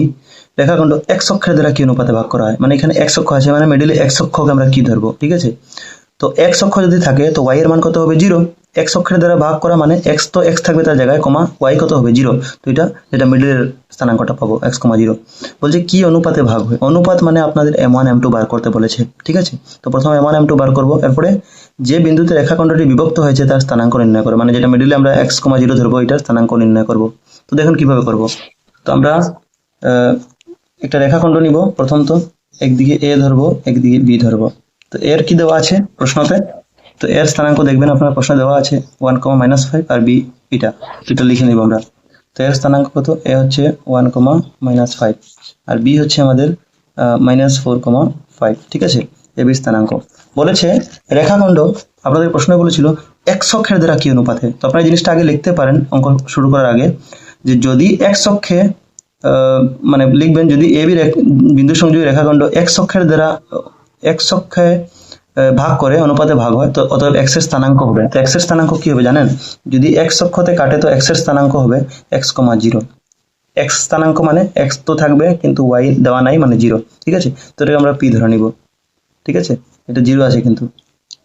রেখাখণ্ড x অক্ষের দ্বারা কি অনুপাতে ভাগ করা হয়, মানে এখানে x অক্ষ আছে, মানে মিডলে x অক্ষকে আমরা কি ধরবো, ঠিক আছে। তো x অক্ষ যদি থাকে তো y এর মান কত হবে 0, x অক্ষের দ্বারা ভাগ করা মানে x তো x থাকবে তার জায়গায়, কমা y কত হবে 0, তো এটা মিডলের স্থানাঙ্কটা পাবো x, 0। বলছে কি অনুপাতে ভাগ হয়, অনুপাত মানে আপনাদের m1 m2 বার করতে বলেছে, ঠিক আছে। তো প্রথমে m1 m2 বার করব, এরপরে যে বিন্দুতে রেখাখণ্ডটি বিভক্ত হয়েছে তার স্থানাঙ্ক নির্ণয় করব, মানে যেটা মিডলে আমরা x, 0 ধরবো, এটার স্থানাঙ্ক নির্ণয় করব। তো দেখুন কিভাবে করব। তো আমরা একটা রেখাখণ্ড নিব, প্রথম তো একদিকে a ধরবো, একদিকে b ধরবো। তো এর কি দেওয়া আছে প্রশ্নতে, তো এর স্থানাঙ্ক দেখবেন আপনার প্রশ্ন দেওয়া আছে 1,-5 আর b এটা লিখে নিব আমরা। তো এর স্থানাঙ্ক কত, এ হচ্ছে 1,-5 আর b হচ্ছে আমাদের -4,5, ঠিক আছে, এ বি স্থানাঙ্ক। বলেছে রেখাখণ্ড, আপনাদের প্রশ্ন বলেছিল x অক্ষের দ্বারা কি অনুপাতে। তো আপনারা জিনিসটা আগে লিখতে পারেন অঙ্ক শুরু করার আগে, যে যদি x অক্ষে মানে লিখবেন যদি এ বি বিন্দু সংযোগী রেখাখণ্ড x অক্ষের দ্বারা x অক্ষে ভাগ করে অনুপাতে ভাগ হয়, তো অতএব x এর স্থানাঙ্ক হবে, তো x এর স্থানাঙ্ক কি হবে জানেন, যদি x অক্ষতে কাটে তো x এর স্থানাঙ্ক হবে x, 0। x স্থানাঙ্ক মানে x তো থাকবে কিন্তু y দেওয়া নাই মানে 0, ঠিক আছে। তো এটাকে আমরা p ধরে নিব, ঠিক আছে, এটা 0 আছে কিন্তু।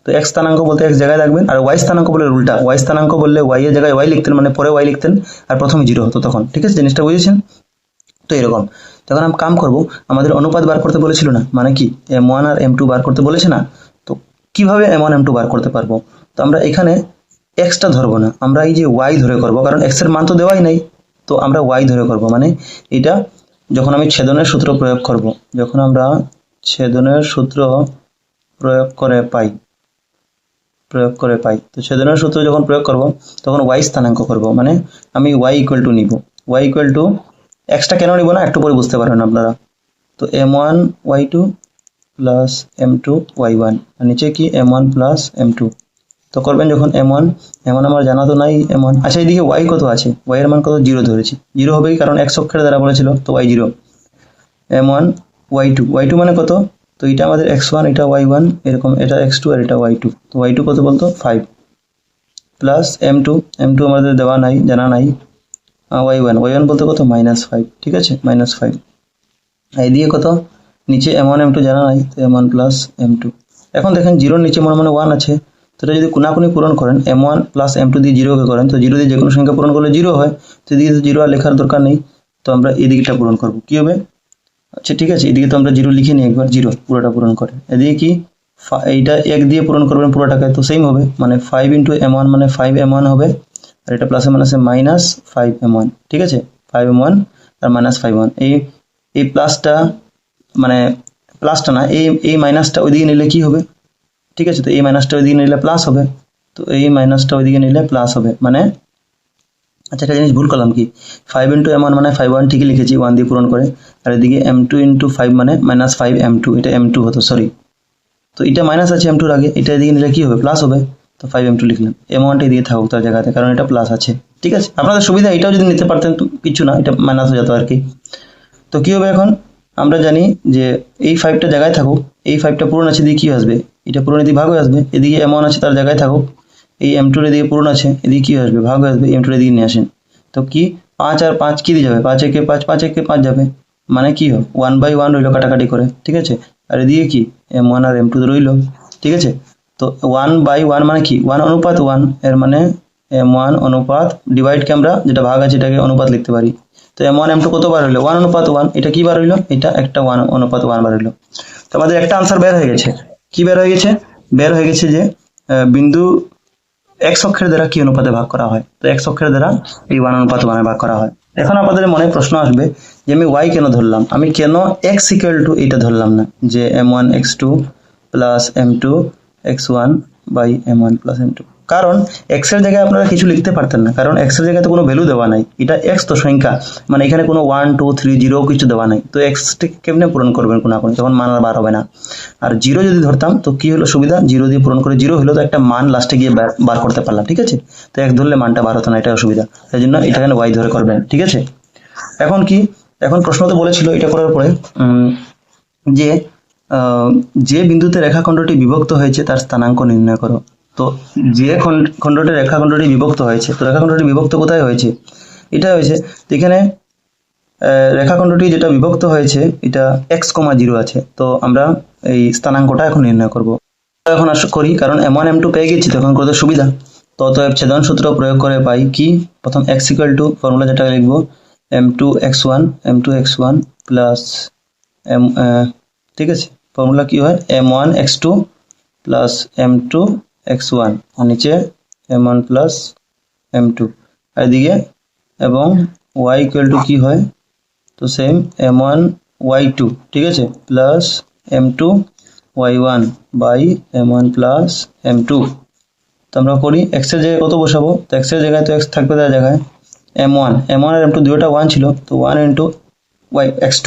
তো x স্থানাঙ্ক বলতে x জায়গায় রাখবেন, আর y স্থানাঙ্ক বলে উল্টা, y স্থানাঙ্ক বললে y এর জায়গায় y লিখতেন, মানে পরে y লিখতেন আর প্রথমে 0 হতো তখন, ঠিক আছে, জিনিসটা বুঝেছেন। তো এরকম তখন আমরা কাম করব, আমাদের অনুপাত বার করতে বলেছিল না, মানে কি m1 আর m2 বার করতে বলেছে না, তো কিভাবে m1 m2 বার করতে পারবো। তো আমরা এখানে x টা ধরবো না, আমরা এই যে y ধরে করব, কারণ x এর মান তো দেওয়াই নাই, তো আমরা y ধরে করব। মানে এটা যখন আমি ছেদনের সূত্র প্রয়োগ করব, যখন আমরা ছেদনের সূত্র প্রয়োগ করে পাই, তো ছেদনের সূত্র যখন প্রয়োগ করব তখন y স্থানাঙ্ক করব, মানে আমি y ইকুয়াল টু নিব, y ইকুয়াল টু x টা কেন নিব না একটু পরে বুঝতে পারবেন আপনারা। তো m1 y2 plus m2 y1, আর নিচে কি m1 প্লাস m2। তো করবেন যখন m1 আমার জানা তো নাই m1, আচ্ছা এইদিকে y কত আছে, y এর মান কত 0 ধরেছি, 0 হবে কারণ x অক্ষের দ্বারা বলেছিল, তো y 0, m1 y2 মানে কত, তো এটা আমাদের x1 এটা y1 এরকম, এটা x2 আর এটা y2, তো y2 কত বলতো 5। প্লাস m2 আমাদের দেওয়া নাই, জানা নাই। y1 বলতে কত -5, ঠিক আছে -5। এইদিকে কত নিচে m1 m2 জানা নাই, তো m1 প্লাস m2। এখন দেখেন জিরোর নিচে মনে মনে 1 আছে, তো এটা যদি কোনাকুনি পূরণ করেন m1 প্লাস m2 দিয়ে 0 কে করেন, তো 0 দিয়ে যে কোনো সংখ্যা পূরণ করলে 0 হয়, তো এদিকে তো 0 আর লেখার দরকার নেই, তো আমরা এদিকটা পূরণ করব। কি হবে, আচ্ছা ঠিক আছে, এদিকে তো আমরা 0 লিখে নিই একবার, 0 পুরোটা পূরণ করে। এদিকে কি এইটা 1 দিয়ে পূরণ করবেন পুরোটাকে, তো সেম হবে, মানে 5 ইন্টু m1 মানে 5m1 হবে, আর এটা প্লাসে মাইনাসে -5m1, ঠিক আছে 5m1 আর -5m1। এই প্লাসটা মানে প্লাসটা না, এই মাইনাসটা ওইদিকে নিলে কি হবে, ঠিক আছে, তো এই মাইনাসটা ওইদিকে নিলে প্লাস হবে, তো এই মাইনাসটা ওইদিকে নিলে প্লাস হবে, মানে আচ্ছা একটা জিনিস ভুল করলাম, কি 5 ইন্টু m1 মানে 5m1 ঠিকই লিখেছি 1 দিয়ে পূরণ করে, আর এদিকে m2 ইন্টু 5 মানে -5m2, এটা m2 হতো, সরি, তো এটা মাইনাস আছে m2 এর আগে, এটা এদিকে নিলে কি হবে প্লাস হবে, তো 5m2 লিখলাম, m1টা এদিকে থাকুক তার জায়গাতে, কারণ এটা প্লাস আছে, ঠিক আছে। আপনাদের সুবিধা এটাও যদি নিতে পারতেন তো কিছু না, এটা মাইনাস হয়ে যেত আর কি। তো কি হবে এখন, আমরা জানি যে এই 5টা জায়গায় থাকুক, এই 5টা পূরণ আছে, এদিকে কি আসবে, এটা পূরণ এদিকে ভাগ হয়ে আসবে, এদিকে m1 আছে তার জায়গায় থাকুক, এই m2 এর এদিকে পূরণ আছে, এদিকে কি আসবে ভাগ হয়ে আসবে, m2 এর এদিকে নিয়ে আসেন, তো কি 5 আর 5 কি দিয়ে যাবে, 5 একে 5, 5 একে 5 যাবে, মানে কি হবে 1/1 রইলো কাটাকাটি করে, ঠিক আছে, আর এদিকে কি m1 আর m2 রইলো, ঠিক আছে। তো 1/1 মানে কি 1 অনুপাত 1, এর মানে m1 অনুপাত ডিভাইডকে আমরা যেটা ভাগ আছে এটাকে অনুপাত লিখতে পারি, তো m1 m2 কতবার হইলো 1 অনুপাত 1, এটা কি বার হইলো, এটা একটা 1 অনুপাত 1 বার হইলো। তো আমাদের একটা আনসার বের হয়ে গেছে, কি বের হয়ে গেছে, বের হয়ে গেছে যে বিন্দু x অক্ষের দ্বারা কি অনুপাতে ভাগ করা হয়, তো x অক্ষের দ্বারা এই 1 অনুপাত 1 এ ভাগ করা হয়। এখন আপনাদের মনে প্রশ্ন আসবে যে আমি y কেন ধরলাম, আমি কেন x ইকুয়াল টু এটা ধরলাম না, যে m1 x2 plus m2 x1 by m1 plus m2, কারণ x এর জায়গায় আপনারা কিছু লিখতে পারতেন না, কারণ x এর জায়গায় তো কোনো ভ্যালু দেওয়া নাই, এটা x তো সংখ্যা, মানে এখানে কোনো 1 2 3 0 কিছু দেওয়া নাই, তো x কে কেমনে পূরণ করবেন কোনাকুনি, তখন মান আর বার হবে না। আর 0 যদি ধরতাম তো কি হলো সুবিধা, 0 দিয়ে পূরণ করে 0 হলো, তো একটা মান লাস্টে গিয়ে বার করতে পারলাম, ঠিক আছে, তো x ধরলে মানটা বার হতো না, এটা অসুবিধা, তাই জন্য এটা এখানে y ধরে করবেন, ঠিক আছে। এখন কি, এখন প্রশ্ন তো বলেছিল এটা করার পরে যে যে বিন্দুতে রেখাখণ্ডটি বিভক্ত হয়েছে তার স্থানাঙ্ক নির্ণয় করো। তো যে খণ্ডটি রেখাখণ্ডটি বিভক্ত হয়েছে, তো রেখাখণ্ডটি বিভক্ত কোথায় হয়েছে, এটা হয়েছে, তো এখানে রেখাখণ্ডটি যেটা বিভক্ত হয়েছে এটা x,0 আছে, তো আমরা এই স্থানাঙ্কটা এখন নির্ণয় করব। এখন করি, কারণ m1 m2 পেয়ে গেছি, তখন করতে সুবিধা, তো অতএব ছেদন সূত্র প্রয়োগ করে পাই কি, প্রথম x ইকুয়াল টু ফর্মুলা যেটা লিখবো m2x1 প্লাস m, ঠিক আছে, ফর্মুলা কি হয় m1 x2 plus m2 x1, আর নিচে m1 প্লাস m2, আর এদিকে এবং y ইকুয়াল টু কি হয়, তো সেম m1 y2, ঠিক আছে, plus m2 y1 by m1 plus m2। তো আমরা করি x এর জায়গায় কত বসাবো, তো x এর জায়গায় তো x থাকবে তার জায়গায় m1 আর m2 দুটোটা 1 ছিল, তো 1 ইন্টু y x2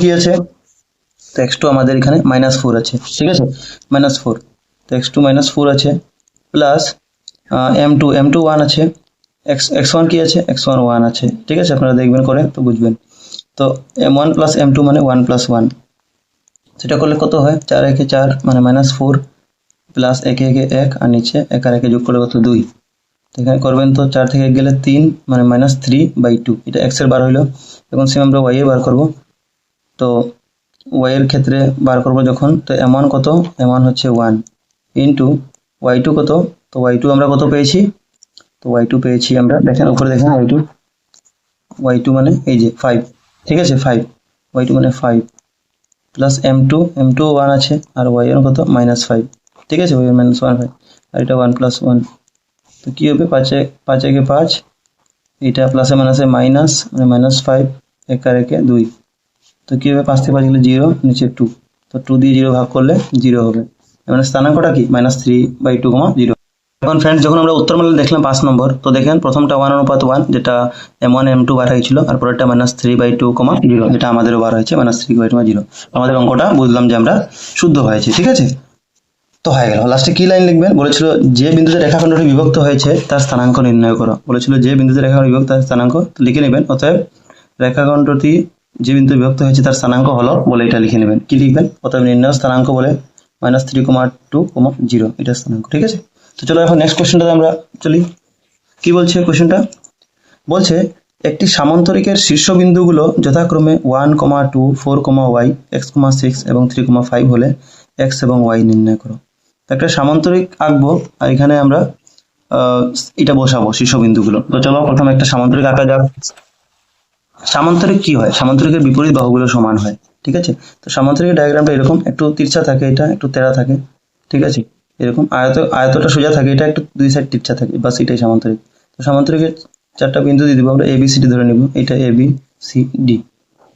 কি আছে, তো x2 আমাদের এখানে -4 আছে, ঠিক আছে -4, তো x2 -4 আছে, প্লাস m2 1 আছে, x1 কি আছে, x1 1 আছে, ঠিক আছে, আপনারা দেখবেন করে তো বুঝবেন। তো m1 প্লাস m2 মানে 1 প্লাস 1, সেটা করলে কত হয় 4 একে 4 মানে -4, প্লাস 1 একে 1, আর নিচে 1 আর 1 যোগ করলে কত 2, তো এখানে করবেন তো 4 থেকে 1 গেলে 3 মানে -3/2, এটা x এর বার হইলো। এখন সেম আমরা y এর বার করব, তো y এর ক্ষেত্রে বার করব যখন, তো m1 কত, m1 হচ্ছে 1 ইন্টু y2 কত, তো y2 আমরা কত পেয়েছি, তো y2 পেয়েছি আমরা, দেখেন উপরে দেখেন y2 মানে এই যে 5, ঠিক আছে 5, y2 মানে 5 প্লাস m2 1 আছে, আর y এর কত -5, ঠিক আছে, y এর -1 আর এটা 1 প্লাস 1, তো কি হবে 5 একে 5, এটা প্লাসে মাইনাসে মাইনাস মানে -5, 1 আর 1 2, তো কি হবে 5 থেকে 5 গেলে 0, নিচে 2, তো 2 দিয়ে 0 ভাগ করলে 0 হবে, মানে স্থানাঙ্কটা কি -3/2, 0। এখন ফ্রেন্ডস যখন আমরা উত্তর মানলে দেখলাম 5 নম্বর, তো দেখেন প্রথমটা 1 অনুপাত 1 যেটা m1 m2 বার হয়েছিল, আর পরেরটা -3/2, 0 যেটা আমাদেরও বার হয়েছে -3/2, 0। আমাদের অঙ্কটা বুঝলাম যে আমরা শুদ্ধ হয়েছে, ঠিক আছে, তো হয়ে গেল। লাস্টে কি লাইন লিখবেন, বলেছিল যে বিন্দুতে রেখাখণ্ডটি বিভক্ত হয়েছে তার স্থানাঙ্ক নির্ণয় করো, বলেছিল যে বিন্দুতে রেখাখণ্ড বিভক্ত তার স্থানাঙ্ক, তো লিখে নেবেন, অতএব রেখাখণ্ডটি যে বিন্দু বিভক্ত হয়েছে তার স্থানাঙ্ক হলো বলে এটা লিখে নেবেন, কি লিখবেন, অতএব নির্ণয় স্থানাঙ্ক বলে -3,2, 0, এটা স্থানাঙ্ক, ঠিক আছে। তো চলো এখন নেক্সট কোশ্চেনটাতে আমরা চলি। কি বলছে কোশ্চেনটা? বলছে একটি সামান্তরিকের শীর্ষবিন্দুগুলো যথাক্রমে 1, 2, 4, y, x, 6 এবং 3, 5 হলে x এবং y নির্ণয় করো। একটা সামান্তরিক আঁকবো আর এখানে আমরা এটা বসাবো শীর্ষবিন্দুগুলো। তো চলো প্রথমে একটা সামান্তরিক আঁকা যাক। সামান্তরিক কি হয়? সামান্তরিকের বিপরীত বাহুগুলো সমান হয়, ঠিক আছে। তো সামান্তরিক ডায়াগ্রামটা এরকম, একটু তিরছা থাকে, এটা একটু তেড়া থাকে, ঠিক আছে। এরকম আয়তটা সোজা থাকে, এটা একটু দুই সাইড তিরছা থাকে, বাস এটাই সামান্তরিক। তো সামান্তরিকের চারটা বিন্দু দিয়ে দিব আমরা, ABCD ধরে নিব, এটা ABCD।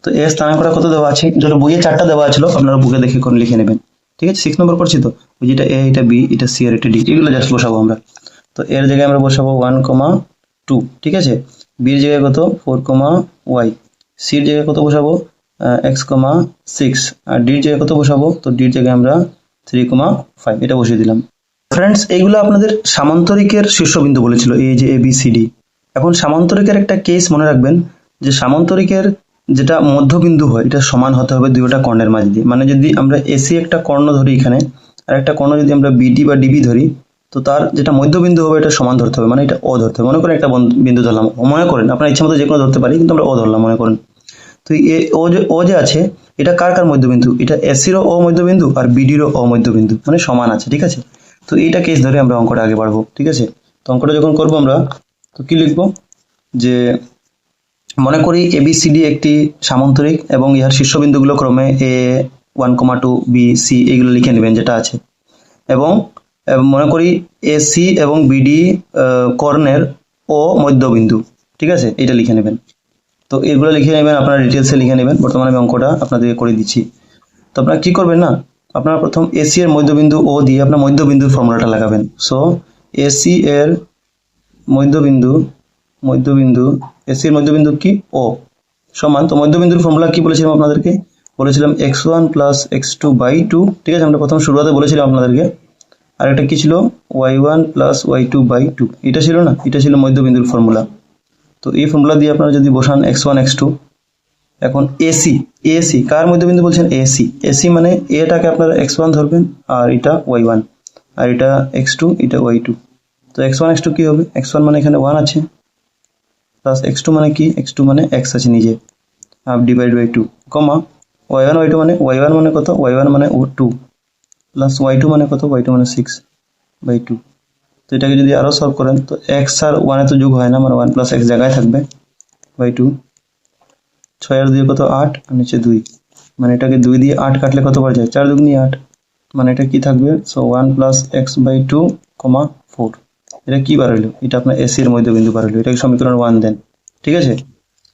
তো এর স্থানাঙ্কটা কত দেওয়া আছে? যেটা বইয়ে 4টা দেওয়া ছিল, আপনারা বুকে দেখে করে লিখে নেবেন, ঠিক আছে। 6 নম্বর করছি তো, ওই যেটা A, এটা B, এটা C আর এটা D, এগুলো জাস্ট বসাবো আমরা। তো এর জায়গায় আমরা বসাবো 1, 2, ঠিক আছে। বির জায়গায় কত? 4, y। সির জায়গায় কত বসাবো? x, 6। আর ডির জায়গায় কত বসাবো? তো ডির জায়গায় আমরা 3, 5 এটা বসিয়ে দিলাম। ফ্রেন্ডস, এইগুলো আপনাদের সামান্তরিকের শীর্ষবিন্দু বলেছিল, এই যে ABCD। এখন সামান্তরিকের একটা কেস মনে রাখবেন, যে সামান্তরিকের যেটা মধ্যবিন্দু হয় এটা সমান হতে হবে দুইটা কর্ণের মাঝ দিয়ে। মানে যদি আমরা AC একটা কর্ণ ধরি এখানে, আর একটা কর্ণ যদি আমরা BD বা DB ধরি, তো তার যেটা মধ্যবিন্দু হবে এটা সমান ধরতে হবে, মানে এটা O ধরতে হবে। মনে করেন একটা বিন্দু ধরলাম, মনে করেন আপনার ইচ্ছা মতো যে কোনো ধরতে পারি, কিন্তু আমরা O ধরলাম মনে করেন। তো ও যে আছে, এটা কার কার মধ্যবিন্দু? এটা AC-রও O মধ্যবিন্দু আর BD-রও O মধ্যবিন্দু, মানে সমান আছে, ঠিক আছে। তো এইটা কেস ধরে আমরা অঙ্কটা আগে বাড়বো, ঠিক আছে। তো অঙ্কটা যখন করবো আমরা, তো কি লিখবো? যে মনে করি ABCD একটি সামান্তরিক এবং ইহার শীর্ষবিন্দুগুলো ক্রমে A, 1, 2, B, C এইগুলো লিখে নেবেন যেটা আছে। এবং মনে করি AC এবং BD কর্ণের O মধ্যবিন্দু, ঠিক আছে, এটা লিখে নেবেন। তো এগুলো লিখে নেবেন, আপনারা ডিটেলসে লিখে নেবেন। বর্তমানে আমি অঙ্কটা আপনাদেরকে করে দিচ্ছি। তো আপনারা কি করবেন না, আপনারা প্রথম AC এর মধ্যবিন্দু O দিয়ে আপনার মধ্যবিন্দুর ফর্মুলাটা লাগাবেন। সো AC এর মধ্যবিন্দু AC এর মধ্যবিন্দু কি? O সমান, তো মধ্যবিন্দুর ফর্মুলা কি বলেছিলাম আপনাদেরকে? বলেছিলাম x1 প্লাস x2/2, ঠিক আছে। আমরা প্রথম শুরুতে বলেছিলাম আপনাদেরকে। আর একটা কি ছিল? y1 প্লাস y2/2, এটা ছিল না, এটা ছিল মধ্যবিন্দুর ফর্মুলা। তো এই ফর্মুলা দিয়ে আপনারা যদি বসান x1 x2, এখন AC কার মধ্যবিন্দু বলছেন? AC মানে এটাকে আপনারা x1 ধরবেন, আর এটা y1, আর এটা x2, এটা y2। তো x1 x2 কি হবে? x1 মানে এখানে 1 আছে, প্লাস x2 মানে কি? x2 মানে x আছে নিজে, half divide by 2, comma y1 y2 মানে y1 মানে কত? y1 মানে 2, প্লাস y2 মানে কত? y2 মানে 6/2। তো এটাকে যদি আরো সলভ করেন, তো x আর 1 এ তো যোগ হয় না, মানে 1 প্লাস x জায়গায় থাকবে বাই 2। 6 আর 2 কত? 8, আর নিচে 2, মানে এটাকে 2 দিয়ে 8 কাটলে কত বার যায়? 4 দুগুণে 8, মানে এটা কি থাকবে? So 1 plus x/2, 4। এটা কি বার হলো? এটা আপনার AC এর মধ্যবিন্দু বার হলো। এটাকে সমীকরণ 1 দেন, ঠিক আছে।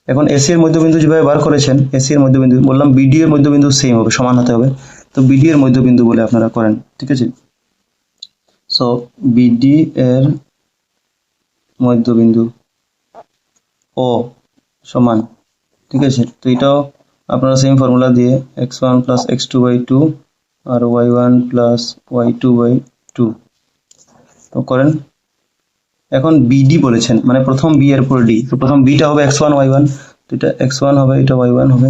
এখন AC এর মধ্যবিন্দু যেভাবে বার করেছেন, AC এর মধ্যবিন্দু বললাম, BD এর মধ্যবিন্দু সেম হবে, সমান হতে হবে। তো BD এর মধ্যবিন্দু বলে আপনারা করেন, ঠিক আছে। সো BD এর মধ্যবিন্দু O সমান, ঠিক আছে। তো এটাও আপনারা সেম ফর্মুলা দিয়ে x1 প্লাস x2/2 আর y1 প্লাস y2/2 তো করেন। এখন BD বলেছেন, মানে প্রথম B এর পর D, তো প্রথম Bটা হবে x1 y1, তো এটা x1 হবে, এটা y1 হবে,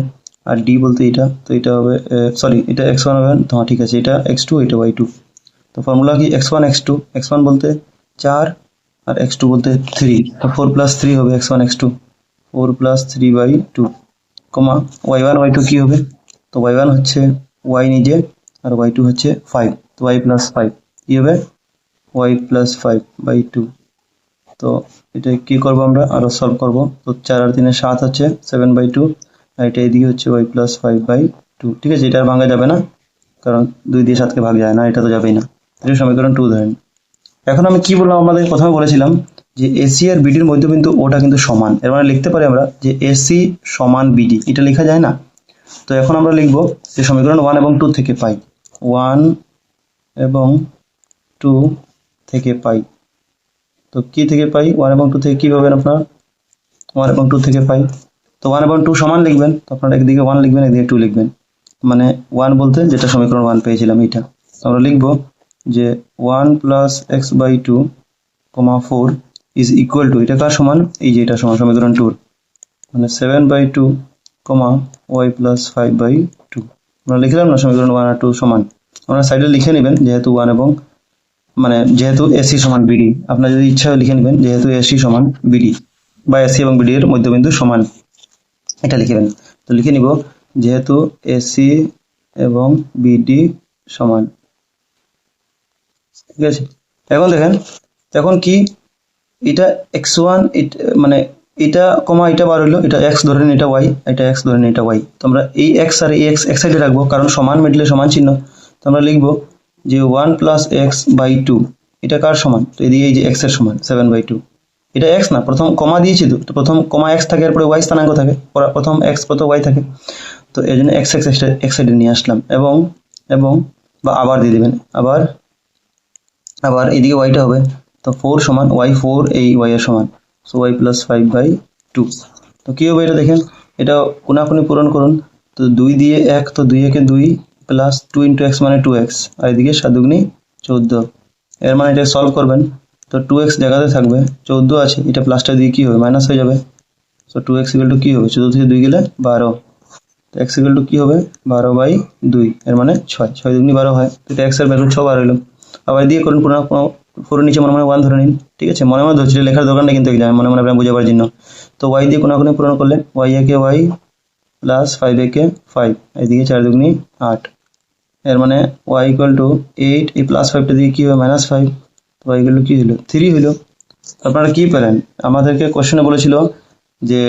আর D বলতে এটা, তো এটা হবে সরি, এটা x1 হবে, তো ঠিক আছে, এটা x2, এটা y2। তো ফর্মুলা কি? x1 x2, x1 বলতে 4 আর x2 বলতে 3, তো 4 প্লাস 3 হবে x1 x2, 4 প্লাস 3/2, কমা y1 y2 কি হবে? তো y1 হচ্ছে y নিজে, আর y2 হচ্ছে 5, তো y প্লাস 5 কি হবে? y plus 5/2। তো এটা কি করব আমরা? আরো সলভ করব। তো 4 আর 3 এর 7 হচ্ছে 7/2, আর এটা এদিকে হচ্ছে y প্লাস 5/2, ঠিক আছে। এটা আর ভাঙা যাবে না, কারণ 2 দিয়ে 7 কে ভাগ যায় না, এটা তো যাবেই না। এটা সমীকরণ 2 ধরেন। এখন আমি কি বললাম? আমাদের প্রথমে বলেছিলাম যে AC আর BD এর মধ্যবিন্দু ওটা কিন্তু সমান। এর মানে লিখতে পারি আমরা যে AC সমান BD, এটা লেখা যায় না? তো এখন আমরা লিখব যে সমীকরণ 1 এবং 2 থেকে পাই, 1 এবং 2 থেকে পাই। তো কি থেকে পাই? 1 এবং 2 থেকে কি পাবেন আপনারা? 1 এবং 2 থেকে পাই। তো 1 এবং 2 সমান লিখবেন, তো আপনারা একদিকে 1 লিখবেন, একদিকে 2 লিখবেন। মানে 1 বলতে যেটা সমীকরণ 1 পেয়েছিলাম এটা, আমরা লিখব যে 1 plus x/2, 4 is equal to, এটা কার সমান? এই যে এটা সমান সমীকরণ 2, মানে 7/2, y প্লাস 5/2। আমরা লিখলাম না সমীকরণ 1 আর 2 সমান? আমরা সাইডে লিখে নেবেন, যেহেতু 1 এবং মানে যেহেতু এসি সমান বিডি, আপনার যদি ইচ্ছা হয় লিখে নেবেন যেহেতু এসি সমান বিডি বা এসি এবং বিডি এর মধ্যবিন্দু সমান, এটা লিখে নেবেন। তো লিখে নিব যেহেতু এসি এবং বিডি সমান, ঠিক আছে। এখন দেখেন, এখন কি এটা x1 মানে এটা কমা এটা বার হইলো, এটা x ধরে নিন, এটা y, এটা x ধরে নিন, এটা y। তো আমরা এই x আর এই x এক সাইডে রাখবো, কারণ সমান মিডলে সমান চিহ্ন। তো আমরা লিখবো যে 1 প্লাস এক্স বাই 2, এটা কার সমান? তো এদিকে এই যে x এর সমান 7/2। এটা x না, প্রথম কমা দিয়েছি, তো প্রথম কমা x থাকে, এরপরে y স্থানাঙ্ক থাকে, প্রথম x কত y থাকে, তো এই জন্য x সাইডে নিয়ে আসলাম, এবং এবং বা আবার দিয়ে দিবেন, আবার এদিকে ওয়াইটা হবে, তো 4 সমান ওয়াই 4, এই ওয়াই এর সমান, সো ওয়াই প্লাস 5/2। তো কি হবে এটা দেখেন, এটা কোনাকুনি পূরণ করুন, তো 2 দিয়ে 1, তো 2 একে 2 প্লাস 2 ইন্টু এক্স মানে 2x, আর এদিকে 7 দুগুনি 14। এর মানে এটা সলভ করবেন, তো 2x জায়গাতে থাকবে, 14 আছে, এটা প্লাসটা দিয়ে কি হবে মাইনাস হয়ে যাবে, সো 2x ইকুয়াল টু কি হবে, 14 থেকে 2 গেলে 12, তো x ইকুয়াল টু কি হবে 12/2, এর মানে 6, 6 দুগুনি 12 হয়, তো এটা x এর ভ্যালু 6 বার হলো। আবার দিয়ে করুন, পুরো নিচে মনে মনে 1 ধরে নিন, ঠিক আছে, মনে মনে ধরছি, লেখার দরকার নেই কিন্তু এগুলো মনে মনে আপনারা বোঝাবার জন্য। তো y দিয়ে কোনাকুনি পূরণ করলে y একে y প্লাস 5 একে 5, এদিকে 4 দুগুনি 8, এর মানে y ইকুয়াল টু 8, এই প্লাস 5টা দিয়ে কি হবে -5, তো y ইকুয়াল টু কি হলো 3 হলো। আপনারা কি পেলেন, আমাদেরকে কোশ্চেনে বলেছিল যে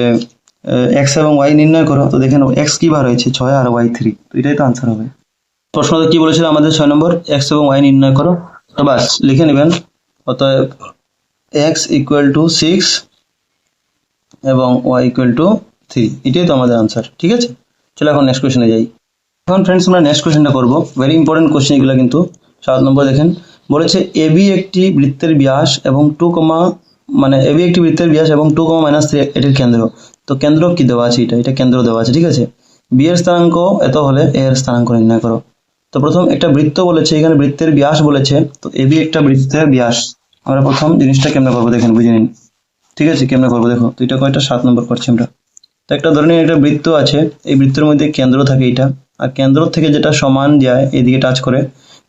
x এবং y নির্ণয় করো, তো দেখেন x কি বার হয়েছে 6 আর y 3, তো এটাই তো আনসার হবে। প্রশ্নতে কি বলেছিল আমাদের 6 নম্বর, x এবং y নির্ণয় করো, তো বাস লিখে নেবেন, অতএব x ইকুয়াল টু 6 এবং y ইকুয়াল টু 3, এটাই তো আমাদের আনসার, ঠিক আছে। চলো এখন নেক্সট কোশ্চেনে যাই। এখন ফ্রেন্ডস আমরা নেক্সট কোশ্চেনটা করব, ভেরি ইম্পর্টেন্ট কোশ্চেন এগুলো কিন্তু। 7 নম্বর দেখেন, বলেছে এবি একটি বৃত্তের ব্যাস এবং 2, মানে এবি একটি বৃত্তের ব্যাস এবং 2, -3 এটির কেন্দ্র। তো কেন্দ্র কি দেওয়া আছে, এটা কেন্দ্র দেওয়া আছে, ঠিক আছে। বি এর স্থানাঙ্ক এত হলে এ এর স্থানাঙ্ক নির্ণয় করো। তো প্রথম একটা বৃত্ত বলেছে, এখানে বৃত্তের ব্যাস বলেছে, তো এবি একটা বৃত্তের ব্যাস। আমরা প্রথম জিনিসটা কেমনে করবো দেখেন, বুঝে নিন, ঠিক আছে, কেমনে করবো দেখো। তো এটা কয়টা 7 নম্বর করছি আমরা। তো একটা ধরে নিন একটা বৃত্ত আছে, এই বৃত্তের মধ্যে কেন্দ্র থাকে এটা, আর কেন্দ্র থেকে যেটা সমান যায় এদিকে টাচ করে,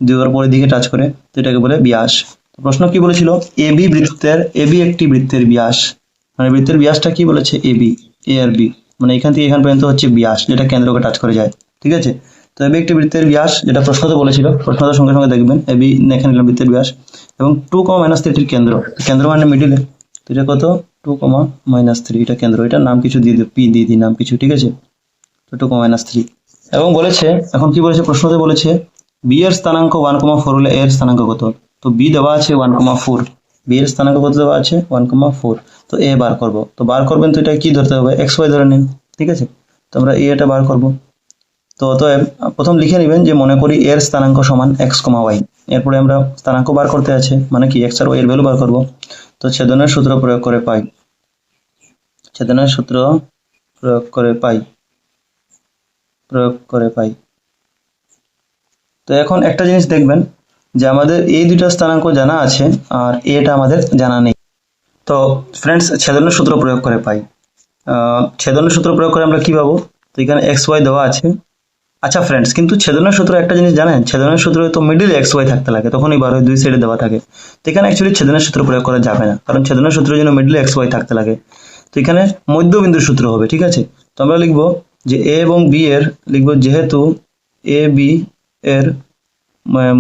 দুইবার পরে দিকে টাচ করে, তো এটাকে বলে ব্যাস। প্রশ্ন কি বলেছিল, এবি একটি বৃত্তের ব্যাস, মানে বৃত্তের ব্যাসটা কি বলেছে, এবি, এ আর বি, মানে এখান থেকে এখান পর্যন্ত হচ্ছে ব্যাস, যেটা কেন্দ্রকে টাচ করে যায়, ঠিক আছে। তো এবি একটি বৃত্তের ব্যাস, যেটা প্রশ্নতে বলেছিল, প্রশ্নটার সঙ্গে সঙ্গে দেখবেন এবি এখানে বৃত্তের ব্যাস এবং 2, -3 কেন্দ্র, কেন্দ্র মানে মিডিলে, এটা কত 2, -3, এটা কেন্দ্র, এটার নাম কিছু দিয়ে দিই, পি দিয়ে দিই নাম কিছু, ঠিক আছে। তো 2, -3, এবং বলেছে, এখন কি বলেছে প্রশ্নতে বলেছে বি এর স্থানাঙ্ক 1, 4 হলে এর স্থানাঙ্ক কত। তো বি দেওয়া আছে 1, 4, বি এর স্থানাঙ্ক কত দেওয়া আছে 1, 4, তো এ বার করব। তো বার করবেন, তো এটা কি ধরতে হবে, xy ধরে নিন, ঠিক আছে। তো আমরা এটা বার করব। তো অতএব প্রথম লিখে নেবেন যে মনে করি এর স্থানাঙ্ক সমান x, y, এরপরে আমরা স্থানাঙ্ক বার করতে আছে, মানে কি x আর y এর ভ্যালু বার করব। তো ছেদনের সূত্র প্রয়োগ করে পাই, ছেদনের সূত্র প্রয়োগ করে পাই। তো এখন একটা জিনিস দেখবেন যে আমাদের এই দুইটা স্থানাঙ্ক জানা আছে আর এটা আমাদের জানা নেই। তো ফ্রেন্ডস ছেদনের সূত্র প্রয়োগ করে পাই, ছেদনের সূত্র প্রয়োগ করে আমরা কি পাবো, তো এখানে xy দেওয়া আছে। আচ্ছা ফ্রেন্ডস, কিন্তু ছেদনের সূত্র একটা জিনিস জানেন, ছেদনের সূত্রে তো মিডিল xy থাকতে লাগে, তখনই বার হয়, দুই সাইডে দেওয়া থাকে। তো এখানে অ্যাকচুয়ালি ছেদনের সূত্র প্রয়োগ করা যাবে না, কারণ ছেদনের সূত্রের জন্য মিডিল xy থাকতে লাগে। তো এখানে মধ্যবিন্দুর সূত্র হবে, ঠিক আছে। তো আমরা লিখবো যে এ এবং বি এর, লিখবো যেহেতু এ বি এর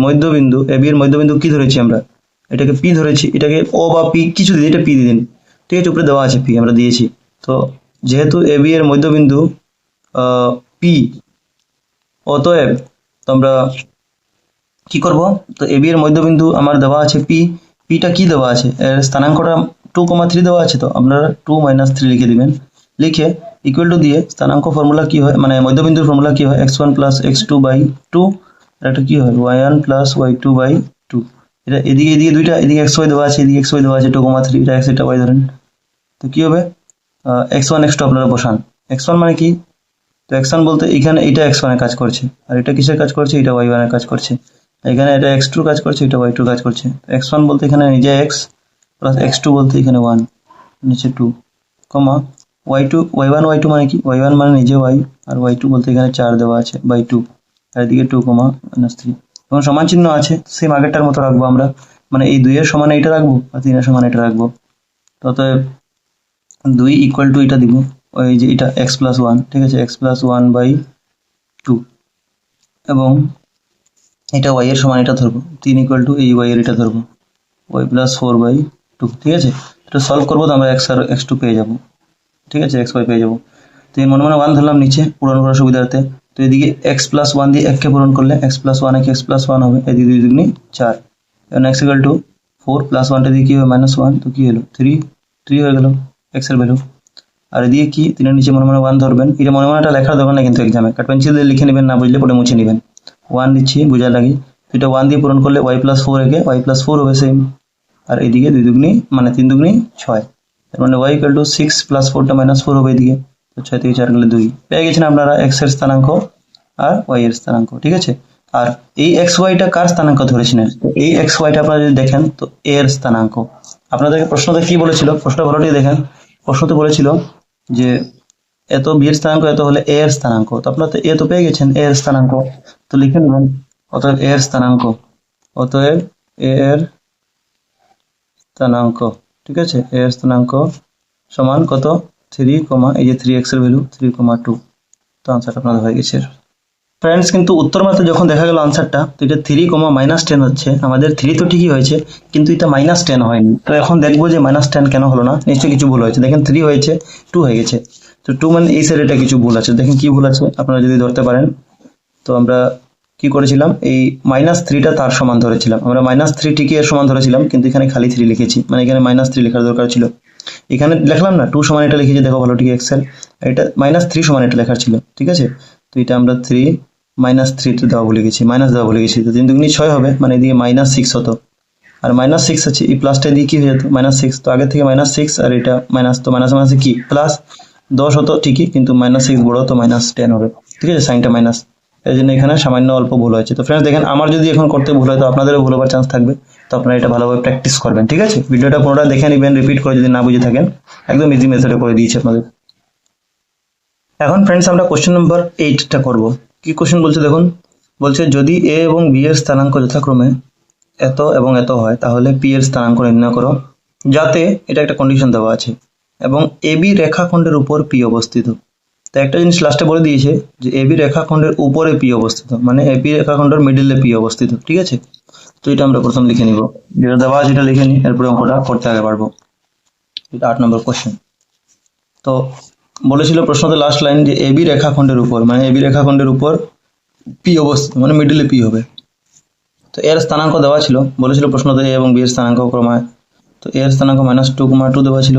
মধ্যবিন্দু, এ বি এর মধ্যবিন্দু কি ধরেছি আমরা, এটাকে পি ধরেছি, এটাকে ও বা পি কিছু দিন, এটা পি দিয়ে দিন, ঠিক আছে, উপরে দেওয়া আছে পি আমরা দিয়েছি। তো যেহেতু এ বি এর মধ্যবিন্দু পি, অতএব তোমরা কি করব, তো এবি এর মধ্যবিন্দু আমার দেওয়া আছে পি, পিটা কি দেওয়া আছে, এর স্থানাঙ্কটা 2, 3 দেওয়া আছে, তো আপনারা 2, -3 লিখে দিবেন, লিখে ইকুয়াল টু দিয়ে স্থানাঙ্ক ফর্মুলা কি হয়, মানে মধ্যবিন্দুর ফর্মুলা কি হয়, x1 + x2/2, আর একটা কি হয় y1 + y2/2। এটা এদিকে দুইটা, এদিকে xy দেওয়া আছে, এদিকে xy দেওয়া আছে 2, 3, এটা x, এটা y ধরেন। তো কি হবে x1 x2 আপনারা বসান, x1 মানে কি, তো x1 বলতে এখানে এটা x1 এর কাজ করছে, আর এটা কিসের কাজ করছে, এটা y1 এর কাজ করছে, এখানে এটা x2 কাজ করছে, এটা y2 কাজ করছে। x1 বলতে এখানে নিজে x প্লাস x2 বলতে এখানে 1 নিচে 2, y2 y1 y2 মানে কি, y1 মানে নিজে y, আর y2 বলতে এখানে 4 দেওয়া আছে বাই 2, আর এদিকে 2, -3, এবং সমান চিহ্ন আছে, সেম আগেরটার মতো রাখবো আমরা। মানে এই 2 এর সমান এটা রাখবো আর 3 এর সমান এটা রাখবো। তো অতএব 2 ইকুয়াল টু এটা দিব, ওই যে এটা x+1, ঠিক আছে, x+1/2, এবং এটা y এর সমান এটা ধরবো, 3 ইকুয়াল টু এই y এর এটা ধরবো, y+4/2, ঠিক আছে। এটা সলভ করবো তো আমরা x আর x2 পেয়ে যাবো, ঠিক আছে, xy পেয়ে যাবো। তো এই মনে মনে 1 ধরলাম নিচে পূরণ করার সুবিধার্থে। তো এদিকে x+1 দিয়ে 1 কে পূরণ করলে x+1 একে x+1 হবে, এদিকে 2 দুগুণে 4, এবং x ইকুয়াল টু 4 প্লাস 1টা দিয়ে কি হবে -1, তো কি হলো 3 হয়ে গেল x এর ভ্যালু। আর এদিকে কি 3 এর নিচে মনে মনে 1 ধরবেন, এটা মনে মনে লেখার দরকার নেই কিন্তু এক্সামে, কাট পেন্সিল দিয়ে লিখে নেবেন, না বুঝলে পরে মুছে নেবেন। 1 দিচ্ছি বোঝা লাগে, তো এটা 1 দিয়ে পূরণ করলে y+4 একে y+4 হবে সেম, আর এদিকে 2 দুগুণে মানে 3 দুগুণে 6, তার মানে y ইকুয়াল টু 6 প্লাস 4টা -4 হবে এদিকে, তো 6 থেকে 4 গেলে 2, পেয়ে গেছেন আপনারা x এর স্থানাঙ্ক আর y এর স্থানাঙ্ক, ঠিক আছে। আর এই xy টা কার স্থানাঙ্ক ধরেছিলেন, তো এই xy টা আপনারা যদি দেখেন তো a এর স্থানাঙ্ক। আপনাদেরকে প্রশ্নতে কি বলেছিল, প্রশ্নটা ভালোটি দেখেন, প্রশ্নতে বলেছিল যে এত b এর স্থানাঙ্ক এত হলে a এর স্থানাঙ্ক, তো আপনারা তো a তো পেয়ে গেছেন, a এর স্থানাঙ্ক তো লিখে নেবেন, অতএব a এর স্থানাঙ্ক, অতএব a এর স্থানাঙ্ক, ঠিক আছে, a এর স্থানাঙ্ক সমান কত 3, এই যে 3x এর ভ্যালু 3,2, তো আনসারটা আপনাদের হয়ে গেছে। ফ্রেন্ডস কিন্তু উত্তর মাত্র যখন দেখা গেল আনসারটা, তো এটা 3,-10 হচ্ছে, আমাদের 3 তো ঠিকই হয়েছে কিন্তু এটা -10 হয়নি। তো এখন দেখবো যে -10 কেন হলো না, নিশ্চয়ই কিছু ভুল হয়েছে। দেখেন 3 হয়েছে 2 হয়ে গেছে, তো 2 মানে এই সাইডে কিছু ভুল আছে, দেখেন কি ভুল আছে আপনারা যদি ধরতে পারেন। তো আমরা কি করেছিলাম, এই -3টা তার সমান ধরেছিলাম, আমরা -3 ঠিকই এর সমান ধরেছিলাম, কিন্তু এখানে খালি 3 লিখেছি, মানে এখানে -3 লেখার দরকার ছিল, এখানে লিখলাম না 2 সমান এটা লিখেছি, দেখো ভালো ঠিক এক্সেল, এটা -3 সমান এটা লেখার ছিল, ঠিক আছে। তো এটা আমরা 3 -3 দেওয়া ভুলে গেছি, মাইনাস দেওয়া ভুলে গেছি, তো 3 দুগুণে 6 হবে, মানে এদিকে -6 হতো, আর -6 আছে, এই প্লাসটা দিয়ে কি হয়ে যেত -6, তো আগে থেকে -6 আর এটা মাইনাস, তো মাইনাস মাইনাসে কি প্লাস 10 হতো ঠিকই, কিন্তু -6 বড় তো -10 হবে, ঠিক আছে, সাইনটা মাইনাস, এই জন্য এখানে সামান্য অল্প ভুল হয়েছে। তো ফ্রেন্ডস দেখেন, আমার যদি এখন করতে ভুল হয় তো আপনাদেরও ভুল হওয়ার চান্স থাকবে, তো আপনারা এটা ভালোভাবে প্র্যাকটিস করবেন, ঠিক আছে। ভিডিওটা পুরোটা দেখে নেবেন, রিপিট করে যদি না বুঝে থাকেন, একদম ইজি মেথডে করে দিয়েছি আপনাদের। এখন ফ্রেন্ডস আমরা কোশ্চেন নাম্বার 8টা করব। কি কোশ্চেন বলছে দেখুন, বলছে যদি a এবং b এর স্থানাঙ্ক যথাক্রমে এত এবং এত হয় তাহলে p এর স্থানাঙ্ক নির্ণয় করো, যাতে এটা একটা কন্ডিশন দেওয়া আছে এবং ab রেখাখণ্ডের উপর p অবস্থিত। তো একটা জিনিস লাস্টে বলে দিয়েছে যে ab রেখাখণ্ডের উপরে p অবস্থিত, মানে ab রেখাখণ্ডের মিডলে p অবস্থিত, ঠিক আছে। তো এটা আমরা প্রথম লিখে নিব, যেটা দেওয়া আছে এটা লিখে নিই, এরপরে অঙ্কটা করতে আগে পারবো। এটা 8 নম্বর কোশ্চেন। তো বলেছিল প্রশ্নতে লাস্ট লাইন যে এবি রেখাখণ্ডের উপর, মানে এবি রেখাখণ্ডের উপর পি অবস্থিত, মানে মিডলে পি হবে। তো এর স্থানাঙ্ক দেওয়া ছিল, বলেছিল প্রশ্নতে এ এবং বি এর স্থানাঙ্ক ক্রমায়, তো এ এর স্থানাঙ্ক -2,2 দেওয়া ছিল,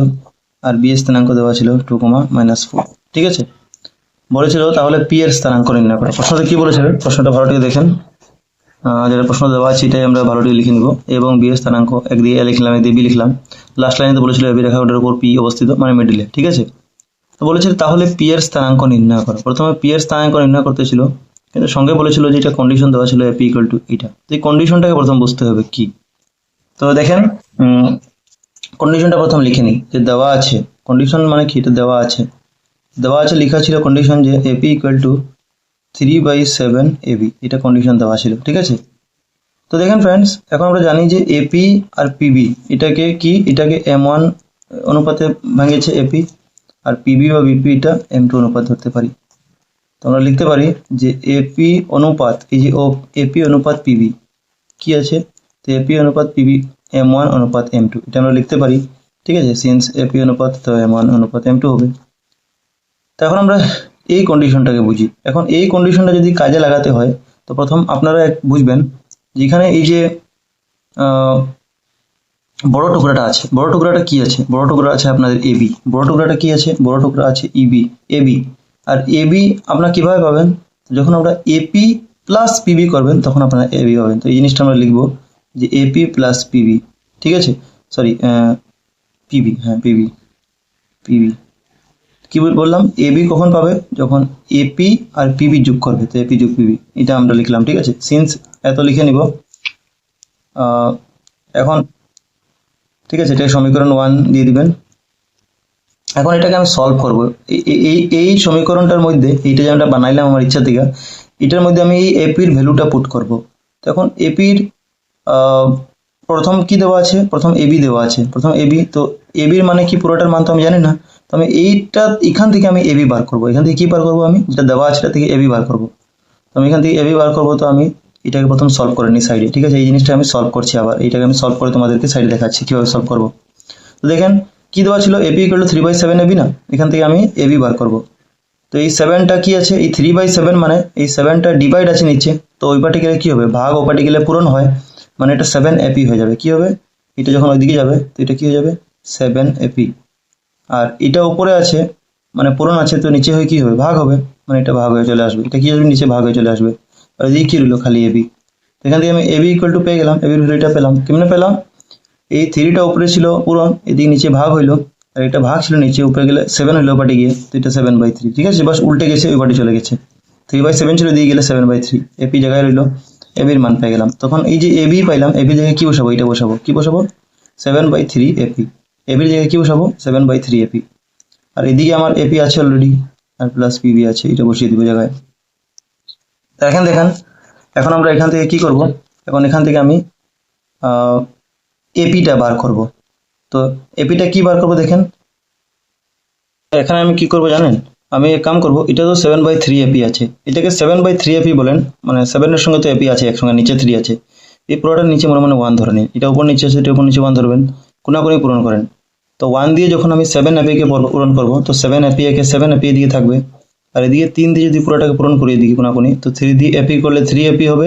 আর বি এর স্থানাঙ্ক দেওয়া ছিল 2,-4, ঠিক আছে। বলেছিল তাহলে পি এর স্থানাঙ্ক নির্ণয় করো। প্রশ্নতে কি বলেছিল, প্রশ্নটা ভালোটিকে দেখেন, যেটা প্রশ্ন দেওয়া আছে এটাই আমরা ভালোটিকে লিখে নিব, এবং বি এর স্থানাঙ্ক একদিকে এ লিখলাম, একদিকে বি লিখলাম, লাস্ট লাইনে তো বলেছিল এবি রেখাখণ্ডের উপর পি অবস্থিত, মানে মিডলে, ঠিক আছে। তো বলেছিল তাহলে পি এর স্থানাঙ্ক নির্ণয় করো। প্রথমে পি এর স্থানাঙ্ক নির্ণয় করতে ছিল, কিন্তু সঙ্গে বলেছিল যে এটা কন্ডিশন দেওয়া ছিল পি ইকুয়াল টু এটা, তো এই কন্ডিশনটাকে প্রথম বুঝতে হবে কি। তো দেখেন কন্ডিশনটা প্রথম লিখে নিই, যে দেওয়া আছে, কন্ডিশন মানে কি, এটা দেওয়া আছে, লেখা ছিল কন্ডিশন যে এপি ইকুয়াল টু 3/7 এবি, এটা কন্ডিশন দেওয়া ছিল, ঠিক আছে। তো দেখেন ফ্রেন্ডস, এখন আমরা জানি যে এপি আর পিবি এটাকে কি, এটাকে M1 অনুপাতে ভাঙিয়েছে এপি, আর পিবি বা বিপি এটা M2 অনুপাত ধরতে পারি। তো আমরা লিখতে পারি যে এপি অনুপাত, এই যে এপি অনুপাত পিবি কি আছে, তো এপি অনুপাত পিবি M1 অনুপাত M2, এটা আমরা লিখতে পারি, ঠিক আছে, সিন্স এপি অনুপাত তো M1 অনুপাত M2 হবে। তো এখন আমরা এই কন্ডিশনটাকে বুঝি। এখন এই কন্ডিশনটা যদি কাজে লাগাতে হয়, তো প্রথম আপনারা বুঝবেন যেখানে এই যে বড় টুকরাটা আছে, বড় টুকরাটা কি আছে, বড় টুকরা আছে আপনাদের এবি, বড় টুকরাটা কি আছে, বড় টুকরা আছে এবি, আর এবি আপনারা কিভাবে পাবেন, যখন আমরা এপি প্লাস পিবি করবেন তখন আপনারা এবি পাবেন। তো এই জিনিসটা আমরা লিখবো যে এপি প্লাস পিবি, ঠিক আছে, সরি পিবি, হ্যাঁ পিবি কি বললাম, এবি কখন পাবে, যখন এপি আর পিবি যোগ করবে, তো এপি যোগ পিবি, এটা আমরা লিখলাম, ঠিক আছে, সিন্স এত লিখে নিব। এখন ঠিক আছে, এটা সমীকরণ 1 দিয়ে দিবেন। এখন এটাকে আমি সলভ করব, এই সমীকরণটার মধ্যে এইটা যে আমরা বানাইলাম আমার ইচ্ছা থেকে, এটার মধ্যে আমি এই এপির ভ্যালুটা পুট করব। তো এখন এপির প্রথম কি দেওয়া আছে, প্রথম এবি দেওয়া আছে, প্রথম এবি। তো এবির মানে কি পুরোটার মান তো আমি জানি না, তো আমি এইটা এখান থেকে আমি এবি বার করবো। এখান থেকে কি বার করবো, আমি যেটা দেওয়া আছে সেটা থেকে এবি বার করবো। তো আমি এখান থেকে এবি বার করবো, তো আমি এটাকে প্রথম সলভ করে নিই সাইডে, ঠিক আছে। এই জিনিসটা আমি সলভ করছি, আবার এইটাকে আমি সলভ করে তোমাদেরকে সাইডে দেখাচ্ছি কিভাবে সলভ করবো। তো দেখেন কি দেওয়া ছিল, এপি ইকুয়াল টু 3/7 এবি না, এখান থেকে আমি এবি বার করবো। তো এই 7টা কি আছে, এই 3/7 মানে এই 7টা ডিভাইড আছে নিচে, তো ওই পার্টি গেলে কি হবে, ভাগ ও পার্টি গেলে পূরণ হয়, মানে এটা 7 এপি হয়ে যাবে। কি হবে, এটা যখন ওইদিকে যাবে তো এটা কি হয়ে যাবে 7 এপি। আর এটা উপরে আছে মানে পূরণ আছে, তো নিচে হয়ে কি হবে, ভাগ হবে, মানে এটা ভাগ হয়ে চলে আসবে। এটা কি আসবে, নিচে ভাগ হয়ে চলে আসবে। আর এদিকে কি রইলো, খালি এবি। এখান থেকে আমি এবি ইকুয়াল টু পেয়ে গেলাম, এবির ভ্যালুটা পেলাম। কেমনে পেলাম, এই 3টা উপরে ছিল পূরণ, এদিকে নিচে ভাগ হইলো, আর এটা ভাগ ছিল নিচে, উপরে গেলে 7 হইলো পার্টি গিয়ে, তো এটা 7/3, ঠিক আছে। বাস উল্টে গেছে, ওই পার্টি চলে গেছে। 3/7 ছিল, দিয়ে গেলে 7/3, এপি জায়গায় রইলো, এবির মান পেয়ে গেলাম। তখন এই যে এবি পাইলাম, এবি জায়গায় কি বসাবো, এটা বসাবো, কি বসাবো 7/3 এপি। এবির জায়গায় কি বসাবো 7/3 এপি। আর এদিকে আমার এপি আছে অলরেডি, আর প্লাস পিবি আছে, এটা বসিয়ে দিব জায়গায়। তো এখন দেখেন, এখন আমরা এখান থেকে কি করব, এখন এখান থেকে আমি এপিটা বার করব। তো এপিটা কি বার করব দেখেন, এখানে আমি কি করব জানেন, আমি এক কাম করব, এটা তো 7/3 এপি আছে, এটাকে 7/3 এপি বলেন, মানে 7 এর সঙ্গে তো এপি আছে একসঙ্গে, নিচে 3 আছে, এই পুরোটার নিচে মনে মনে 1 ধরে নিন, এটা উপর নিচে আছে, এটা উপর নিচে 1 ধরবেন, কোনাকুনি পূরণ করেন। তো 1 দিয়ে যখন আমি 7 এপি কে পূরণ করব, তো 7 এপি কে 7 এপি দিয়ে থাকবে, আর এদিকে 3 দিয়ে যদি পুরোটাকে পূরণ করি এদিকে কোনাকুনি, তো 3 দিয়ে এপি করলে 3 এপি হবে,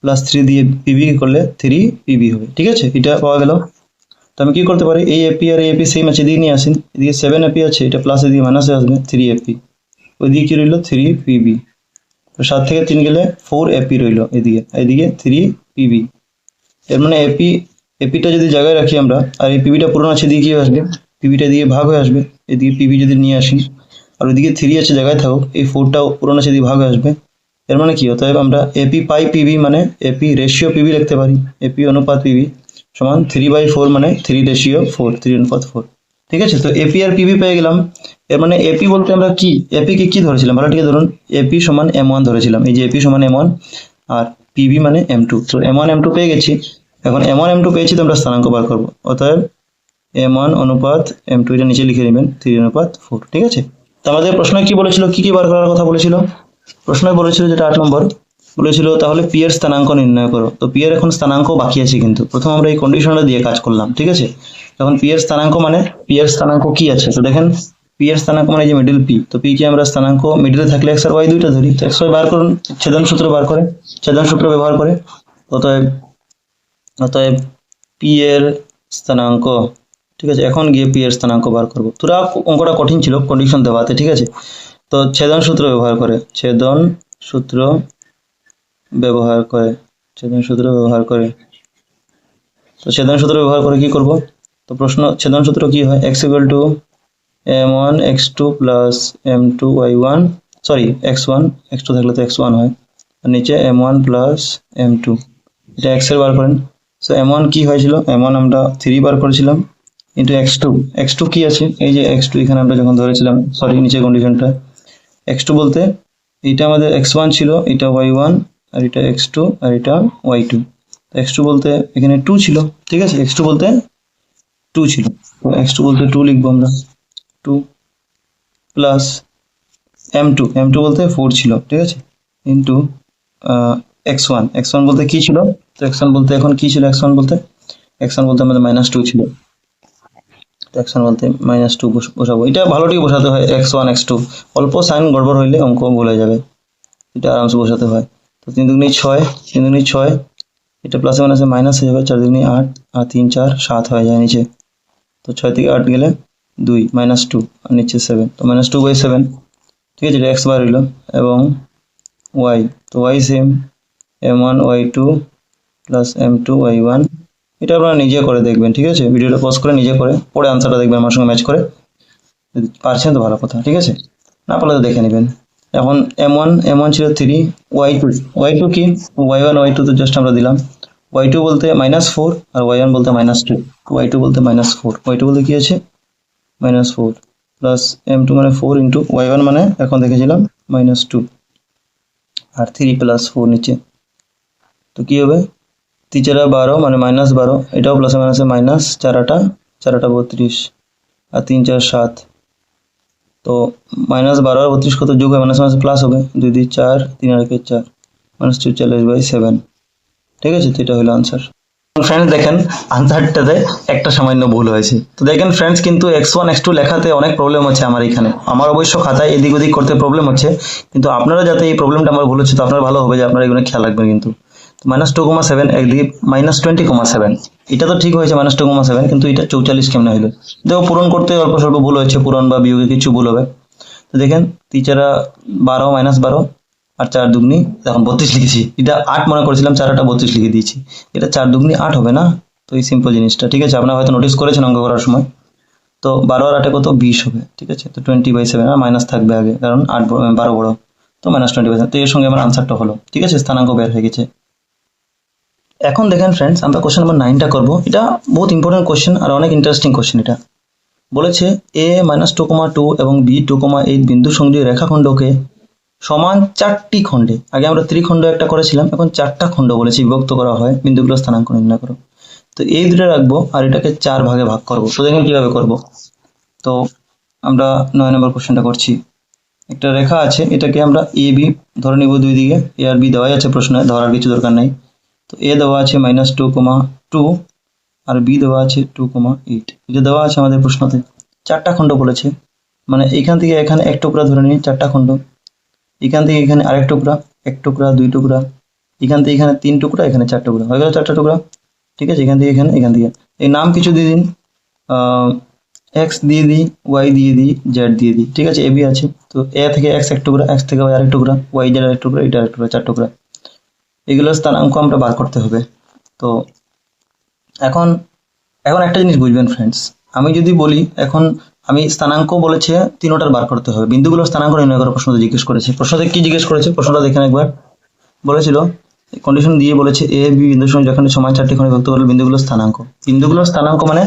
প্লাস 3 দিয়ে পিবি করলে 3 পিবি হবে, ঠিক আছে। এটা পাওয়া গেল। তো আমি কি করতে পারি, এই এপি আর এই এপি সেম আছে, এদিকে নিয়ে আসেন, এদিকে 7 এপি আছে, এটা প্লাস এদিকে মাইনাসে আসবে 3 এপি, ওইদিকে কি রইল 3 পিবি। তো 7 থেকে 3 গেলে 4 এপি রইল এদিকে, এদিকে 3 পিবি। এর মানে এপিটা যদি জায়গায় রাখি আমরা, আর এই পিবিটা পূরণ আছে, এদিকে কি আসবে, পিবিটা দিয়ে ভাগ হয়ে আসবে, এদিকে পিবি যদি নিয়ে আসি, আর ওইদিকে 3 আছে জায়গায় থাকুক, এই 4টাও পূরণ আছে, এদিকে ভাগ হয়ে আসবে। এর মানে কি, অতএব আমরা এপি পাই পিবি মানে এপি রেশিও পিবি লিখতে পারি, এপি অনুপাত পিবি সমান 3/4 মানে 3:4, 3:4, ঠিক আছে। তো এপি আর পিবি পেয়ে গেলাম। এর মানে এপি বলতে আমরা কি, এপি কে কি ধরেছিলাম, ভালো ঠিক ধরুন, এপি সমান m1 ধরেছিলাম, এই যে এপি সমান m1, আর পিবি মানে m2। তো m1 m2 পেয়ে গেছি, এখন m1 m2 পেয়েছি, তো আমরা স্থানাঙ্ক বার করবো, অতএব m1 অনুপাত m2, এটা নিচে লিখে নেবেন 3:4, ঠিক আছে। তো আমাদের প্রশ্নে কি বলেছিল, কি কি বার করার কথা বলেছিল, প্রশ্নে বলেছিল যেটা 8 নম্বর বলেছিল, তাহলে পি এর স্থানাঙ্ক নির্ণয় করো। তো পি এর এখন স্থানাঙ্ক বাকি আছে, কিন্তু প্রথম আমরা এই কন্ডিশনটা দিয়ে কাজ করলাম, ঠিক আছে। এখন পি এর স্থানাঙ্ক মানে পি এর স্থানাঙ্ক কি আছে, তো দেখেন পি এর স্থানাঙ্ক মানে যে মিডল পি, তো পি কে আমরা স্থানাঙ্ক মিডলে থাকলে এক্স আর ওয়াই দুইটা ধরি, তো এক্স ওয়াই বার করুন ছেদন সূত্র বার করে, ছেদন সূত্র ব্যবহার করে। অতএব অতএব পি এর স্থানাঙ্ক, ঠিক আছে। এখন গিয়ে পি এর স্থানাঙ্ক বার করবো, তোরা অঙ্কটা কঠিন ছিল কন্ডিশন দেওয়াতে, ঠিক আছে। তো ছেদন সূত্র ব্যবহার করে, ছেদন সূত্র ব্যবহার করে, ছেদন সূত্র ব্যবহার করে, তো ছেদন সূত্র ব্যবহার করে কি করব, তো প্রশ্ন ছেদন সূত্র কি হয়, x = m1 x2 plus m2 y1, sorry x1 x2 থাকলে তো x1 হয়, আর নিচে m1 প্লাস m2, এটা x এর বার করেন। সো m1 কি হয়েছিল, m1 আমরা 3 বার করেছিলাম, ইন্টু x2 কি আছে, এই যে x2 এখানে আমরা যখন ধরেছিলাম, সরি নিচে কন্ডিশনটা, x2 বলতে এইটা আমাদের x1 ছিল, এটা y1, আর এটা x2, আর এটা y2। x2 বলতে এখানে 2 ছিল, ঠিক আছে, x2 বলতে 2 ছিল, তো x2 বলতে 2 লিখবো আমরা, 2 প্লাস m2 বলতে 4 ছিল, ঠিক আছে, ইন্টু x1 বলতে কি ছিল, তো x1 বলতে এখন কি ছিল, x1 বলতে আমাদের -2 ছিল, তো x1 বলতে -2 বসাবো। এটা ভালোটিকে বসাতে হয়, x1 x2, অল্প সাইন গড়বড় হইলে অঙ্ক ভুলে যাবে, এটা আরামসে বসাতে হয়। তো 3 দুগুণে 6, 3 দুগুণে 6, এটা প্লাসে মাইনাসে মাইনাস হয়ে যাবে, 4 দুগুণে 8, আর 3 4 7 হয়ে যায় নিচে, তো 6 থেকে 8 গেলে 2, -2, আর নিচে 7, তো -2/7, ঠিক আছে, এটা x বার হইল, এবং y, তো y same m1 y2 plus m2 y1, এটা আপনারা নিজে করে দেখবেন, ঠিক আছে, ভিডিওটা পজ করে নিজে করে পরে আনসারটা দেখবেন আমার সঙ্গে ম্যাচ করে, যদি পারছেন তো ভালো কথা, ঠিক আছে, না পারলে তো দেখে নেবেন। এখন m1 ছিল 3, y2 কি, y1 y2 তো জাস্ট আমরা দিলাম, y2 বলতে -4, আর y1 বলতে -2, y2 বলতে -4, y2 বলতে কি আছে -4, প্লাস m2 মানে 4 ইন্টু y1 মানে এখন দেখেছিলাম -2, আর 3 প্লাস 4 নিচে, তো কি হবে তিচারা 12 মানে -12, এটাও প্লাসে মাইনাসে মাইনাস, 4 4 32 আর 3 4 7। তো -12 আর 32 কত যোগ হয়, মাইনাস মাইনাস প্লাস হবে, 2 2 4, 3 আর 1 4, -44/7। ঠিক আছে, তো এটা হলো আনসার। ফ্রেন্ডস দেখেন আনসারটাতে একটা সামান্য ভুল হয়েছে। তো দেখেন ফ্রেন্ডস, কিন্তু x1 x2 লেখাতে অনেক প্রবলেম হচ্ছে আমার এখানে। আমার অবশ্য খাতায় এদিক ওদিক করতে প্রবলেম হচ্ছে, কিন্তু আপনারা যাতে এই প্রবলেমটা আমার ভুল হচ্ছে, তো আপনার ভালো হবে যে আপনারা এগুলো খেয়াল রাখবেন। কিন্তু -2,7 একদিকে -20,7, এটা তো ঠিক হয়েছে -2,7, কিন্তু এটা 44 কেমনে হলো? দেখো পূরণ করতে অল্প স্বল্প ভুল হয়েছে, পূরণ বা বিয়োগে কিছু ভুল হবে। তো দেখেন তিচারা 12 -12 আর 4 দুগুনি, এখন 32 লিখেছি, এটা 8 মনে করেছিলাম, 4 8 32 লিখে দিয়েছি। এটা 4 দুগুনি 8 হবে না? তো এই সিম্পল জিনিসটা, ঠিক আছে, আপনারা হয়তো নোটিস করেছেন অঙ্ক করার সময়। তো 12 আর 8 কত, 20 হবে। ঠিক আছে, তো 20/7 আর মাইনাস থাকবে আগে, কারণ 12 বড়, তো -20/7। তো এর সঙ্গে আমার আনসারটা হলো। ঠিক আছে, স্থানাঙ্ক বের হয়ে গেছে। এখন দেখেন ফ্রেন্ডস, আমরা কোশ্চেন নাম্বার 9টা করবো। এটা বহুত ইম্পর্টেন্ট কোশ্চেন আর অনেক ইন্টারেস্টিং কোশ্চেন। এটা বলেছে a -2,2 এবং b 2,8 বিন্দু সংযোগী রেখাখণ্ডকে সমান 4টি খণ্ডে, আগে আমরা ত্রিখণ্ড একটা করেছিলাম, এখন 4টা খণ্ড বলেছি বিভক্ত করা হয়, বিন্দুগুলো স্থানাঙ্ক নির্ণয় করো। তো এই দুটো রাখবো আর এটাকে 4 ভাগে ভাগ করবো। তো দেখেন কিভাবে করব। তো আমরা 9 নম্বর কোশ্চেনটা করছি। একটা রেখা আছে, এটাকে আমরা এ বি ধরে নিব, দুই দিকে এ আর বি দেওয়াই আছে প্রশ্নে, ধরার কিছু দরকার নাই। তো এ দেওয়া আছে -2,2 আর বি দেওয়া আছে 2,8, এটা দেওয়া আছে আমাদের প্রশ্নতে। 4টা খণ্ড বলেছে, মানে এখান থেকে এখানে এক টুকরা ধরে নিই, 4টা খণ্ড। এখান থেকে এখানে আরেক টুকরা, এক টুকরা, দুই টুকরা, এখান থেকে এখানে 3 টুকরা, এখানে 4 টুকরা, হয়ে গেল 4টা টুকরা। ঠিক আছে, এখান থেকে এখানে, এখান থেকে এই নাম কিছু দিয়ে দিন, এক্স দিয়ে দিই, ওয়াই দিয়ে দিই, জেড দিয়ে দিই। ঠিক আছে, এ বি আছে, তো এ থেকে এক্স এক টুকরা, এক্স থেকে ওয়াই আরেক টুকরা, ওয়াই জেড আরেক টুকরা, এটা আরেক টুকরা, 4 টুকরা। এগুলোর স্থানাঙ্ক আমরা বার করতে হবে। তো এখন এখন একটা জিনিস বুঝবেন ফ্রেন্ডস, আমি যদি বলি এখন আমি স্থানাঙ্ক বলেছে 3টার বার করতে হবে, বিন্দুগুলোর স্থানাঙ্ক নির্ণয় করার প্রশ্নতে জিজ্ঞেস করেছে। প্রশ্নতে কি জিজ্ঞেস করেছে, প্রশ্নটা দেখেন একবার। বলেছিল কন্ডিশন দিয়ে বলেছে এ বি বিন্দুর সঙ্গে যেখানে সমান 4টি খণ্ডে বিভক্ত করলে বিন্দুগুলোর স্থানাঙ্ক। বিন্দুগুলোর স্থানাঙ্ক মানে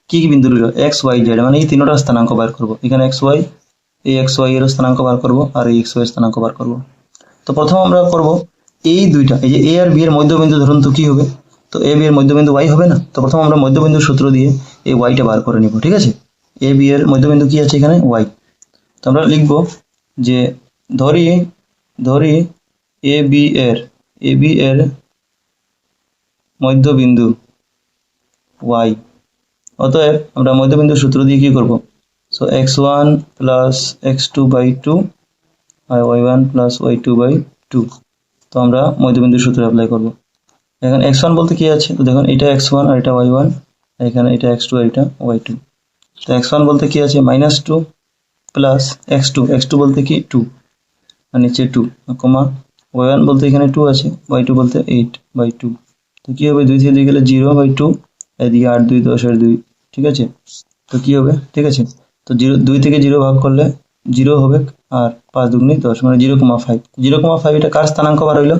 কি কি বিন্দু রইল, এক্স ওয়াই জেড, মানে এই 3টার স্থানাঙ্ক বার করবো। এখানে এক্স ওয়াই, এই এক্স ওয়াই এর স্থানাঙ্ক বার করবো আর এই এক্স ওয়াই এর স্থানাঙ্ক বার করবো। তো প্রথম আমরা করব এই দুইটা, এই যে এ আর বি এর মধ্যবিন্দু ধরুন, তো কি হবে, তো এ বি এর মধ্যবিন্দু ওয়াই হবে না? তো প্রথম আমরা মধ্যবিন্দুর সূত্র দিয়ে এই ওয়াইটা বার করে নিব। ঠিক আছে, এ বি এর মধ্যবিন্দু কি আছে এখানে, ওয়াই। তো আমরা লিখব যে ধরি ধরি এ বি এর মধ্যবিন্দু ওয়াই। অতএব আমরা মধ্যবিন্দুর সূত্র দিয়ে কি করব, সো x1 প্লাস x2/2 আর y1 প্লাস y2/2। তো আমরা মধ্যবিন্দুর সূত্র অ্যাপ্লাই করব। এখন x1 বলতে কি আছে, তো দেখুন এটা x1 আর এটা y1, এখানে এটা x2 আর এটা y2। তো x1 বলতে কি আছে, -2 প্লাস x2 বলতে কি 2 আর নিচে 2, কমা y1 বলতে এখানে 2 আছে, y2 বলতে 8/2। তো কি হবে, 2 থেকে 2 গেলে 0/2, এদিকে 8 2 10 আর 2। ঠিক আছে, তো কি হবে, ঠিক আছে, তো 2 থেকে 0 ভাগ করলে 0 হবে, আর 5 দুগুণে 10 মানে 0,5। 0,5 এটা কার স্থানাঙ্ক বার হইলো,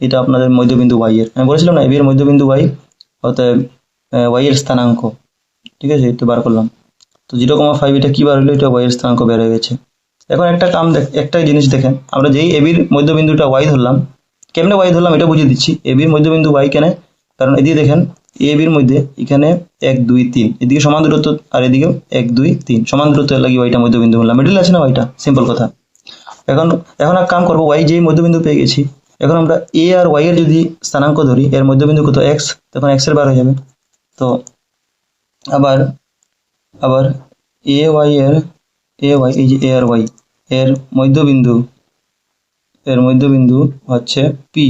এটা আপনাদের মধ্যবিন্দু ওয়াই এর। আমি বলেছিলাম না, এ বি এর মধ্যবিন্দু ওয়াই, অতএব ওয়াই এর স্থানাঙ্ক। ঠিক আছে, তো বার করলাম। তো 0,5 এটা কি বার হইলো, এটা ওয়াই এর স্থানাঙ্ক বের হয়ে গেছে। এখন একটা জিনিস দেখেন, আমরা যেই এ বির মধ্যবিন্দুটা ওয়াই ধরলাম, কেমনে ওয়াই ধরলাম এটা বুঝিয়ে দিচ্ছি। এ বির মধ্যবিন্দু ওয়াই কেন, কারণ এদিকে দেখেন এ বির মধ্যে এখানে 1 2 3, এদিকে সমান দূরত্ব আর এদিকে 1 2 3 সমান দূরত্ব লাগি ওয়াইটা মধ্যবিন্দু বললাম, মিডল আছে না ওয়াইটা, সিম্পল কথা। এখন এক কাম করবো, ওয়াই যেই মধ্যবিন্দু পেয়ে গেছি, এখন আমরা এ আর ওয়াই এর যদি স্থানাঙ্ক ধরি, এর মধ্যবিন্দু কত এক্স, তখন এক্স এর বার হয়ে যাবে। তো আবার এ ওয়াই এই যে এ আর ওয়াই এর মধ্যবিন্দু হচ্ছে পি,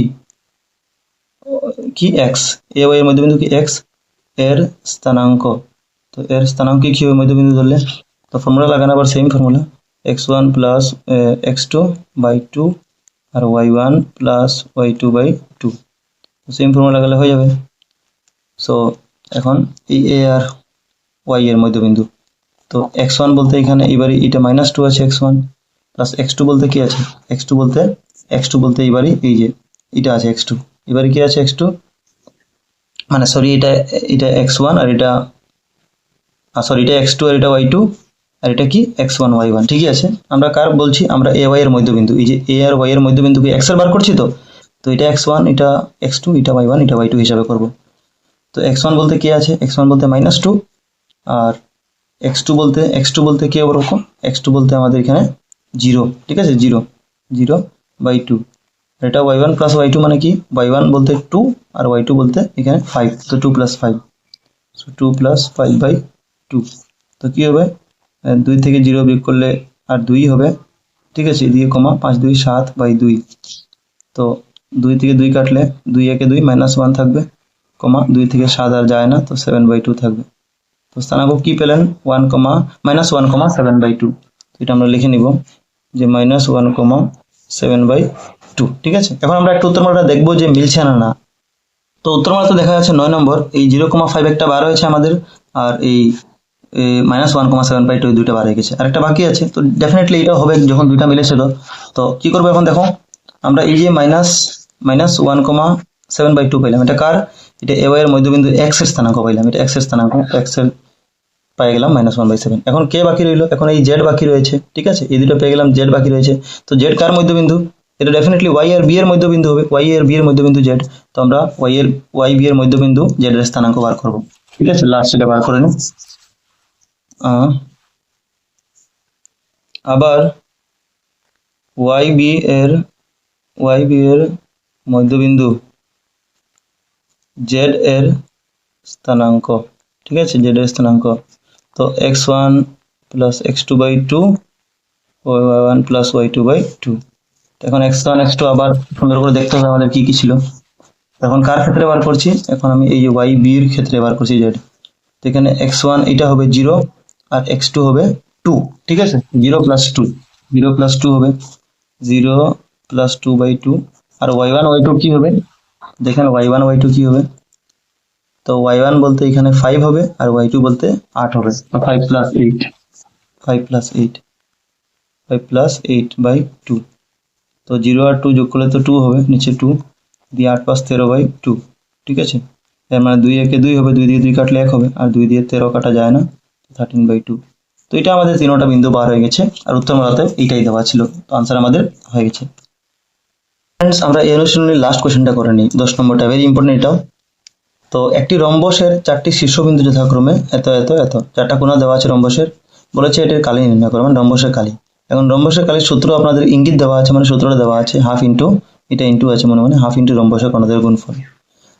কি এক্স, এ ওয়াই এর মধ্যবিন্দু কি এক্স, এর স্থানাঙ্ক। তো এর স্থানাঙ্ক কি হবে মধ্যবিন্দু ধরলে, তো ফর্মুলা লাগানো আবার same formula, x1 plus x2/2 আর y1 plus y2/2। Same formula লাগালে হয়ে যাবে। সো এখন এই এ আর ওয়াই এর মধ্যবিন্দু, তো x1 বলতে এখানে এবারে এটা -2 আছে x1, প্লাস x2 বলতে কি আছে, x2 বলতে এবারে এই যে এটা আছে x2, এবারে কি আছে x2, মানে সরি এটা x1 আর এটা সরি এটা x2 আর এটা y2 আর এটা কি x1 y1। ঠিকই আছে, আমরা কার বলছি, আমরা এ ওয়াই এর মধ্যবিন্দু, এই যে এ আর ওয়াই এর মধ্যবিন্দুকে x এর বার করছি। তো তো এটা x1, এটা x2, এটা y1, এটা y2 হিসাবে করব। তো x1 বলতে কি আছে, x1 বলতে -2, আর x2 বলতে কি হবে ওরকম, x2 বলতে আমাদের এখানে 0, ঠিক আছে, 0/2। এটা y1 প্লাস y2 মানে কি, y1 বলতে 2 আর y2 বলতে এখানে 5, তো 2 + 5, সো 2 + 5/2। তো কি হবে, 2 থেকে 0 বিয়োগ করলে আর 2 হবে, ঠিক আছে, দিয়ে কমা 5 2 7/2। তো 2 থেকে 2 কাটলে 2 একে 2 -1 থাকবে, কমা 2 থেকে 7 আর যায় না, তো 7/2 থাকবে। তো স্থানাঙ্ক কি পেলেন, -1, 7/2। এটা আমরা লিখে নিব যে -1, 7/2, ঠিক আছে। এখন আমরা একটা উত্তরমালাটা দেখবো যে মিলছে না। তো উত্তরমালা তো দেখা যাচ্ছে 9 নম্বর, এই 0,5 একটা বার হয়েছে আমাদের, আর এই -1, 7/2 দুইটা বার হয়ে গেছে, আর একটা বাকি আছে। তো ডেফিনেটলি এটা হবে যখন দুইটা মিলেছিল। তো কি করবো এখন দেখো, আমরা এই যে -1, 7/2 পেলাম, এটা কার, এটা এ এর মধ্যবিন্দু x এর স্থানাঙ্ক পাইলাম, এটা x এর স্থানাঙ্ক, x এর পেয়ে গেলাম -1/7। এখন কে বাকি রইলো, এখন এই z বাকি রয়েছে, ঠিক আছে, এই দুটো পেয়ে গেলাম, z বাকি রয়েছে। তো z কার মধ্যবিন্দু, এটা ডেফিনেটলি y আর b এর মধ্যবিন্দু হবে, y আর b এর মধ্যবিন্দু z। তো আমরা y b এর মধ্যবিন্দু z এর স্থানাঙ্ক বার করব, ঠিক আছে। লাস্ট এটা বার করে নিই। আবার y b এর মধ্যবিন্দু z এর স্থানাঙ্ক, ঠিক আছে, z এর স্থানাঙ্ক। তো x1 + x2/2, y1 + y2/2। এখন x1 x2 আবার সুন্দর করে দেখতে হবে আমাদের কি কি ছিল। এখন কার ক্ষেত্রে বার করছি, এখন আমি এই যে y b এর ক্ষেত্রে বার করছি z। তো এখানে x1 এটা হবে 0 আর x2 হবে 2, ঠিক আছে, 0 + 2, 0 + 2 হবে 0 + 2/2। আর y1 y2 কি হবে, দেখেন y1 y2 কি হবে, তো y1 বলতে এখানে 5 হবে আর y2 বলতে 8 হবে, 5 + 8, 5 + 8, 5 + 8/2। তো 0 আর 2 যোগ করলে তো 2 হবে, নিচে 2 দিয়ে 8 × 5 13/2, ঠিক আছে। এর মানে 2 একে 2 হবে, 2 দিয়ে 2 কাটলে 1 হবে, আর 2 দিয়ে 13 কাটা যায় না, 13/2। তো এটা আমাদের তিনটা বিন্দু বার হয়ে গেছে, আর উত্তরমালাতে এইটাই দেওয়া ছিল। তো আনসার আমাদের হয়ে গেছে। ফ্রেন্ডস, আমরা এই অনুশীলনের লাস্ট কোশ্চেনটা করে নিই, 10 নম্বরটা ভেরি ইম্পর্টেন্ট এটাও। তো একটি রম্বসের 4টি শীর্ষবিন্দু যথাক্রমে এত এত এত, 4টা কোণা দেওয়া আছে রম্বসের, বলেছে এটার কালি নির্ণয় করো, মানে রম্বসের কালি। এখন রম্বসের কালির সূত্র আপনাদের ইঙ্গিত দেওয়া আছে, মানে সূত্রটা দেওয়া আছে হাফ ইন্টু, এটা ইন্টু আছে মনে হাফ ইন্টু রম্বসের কোণাদের গুণফল।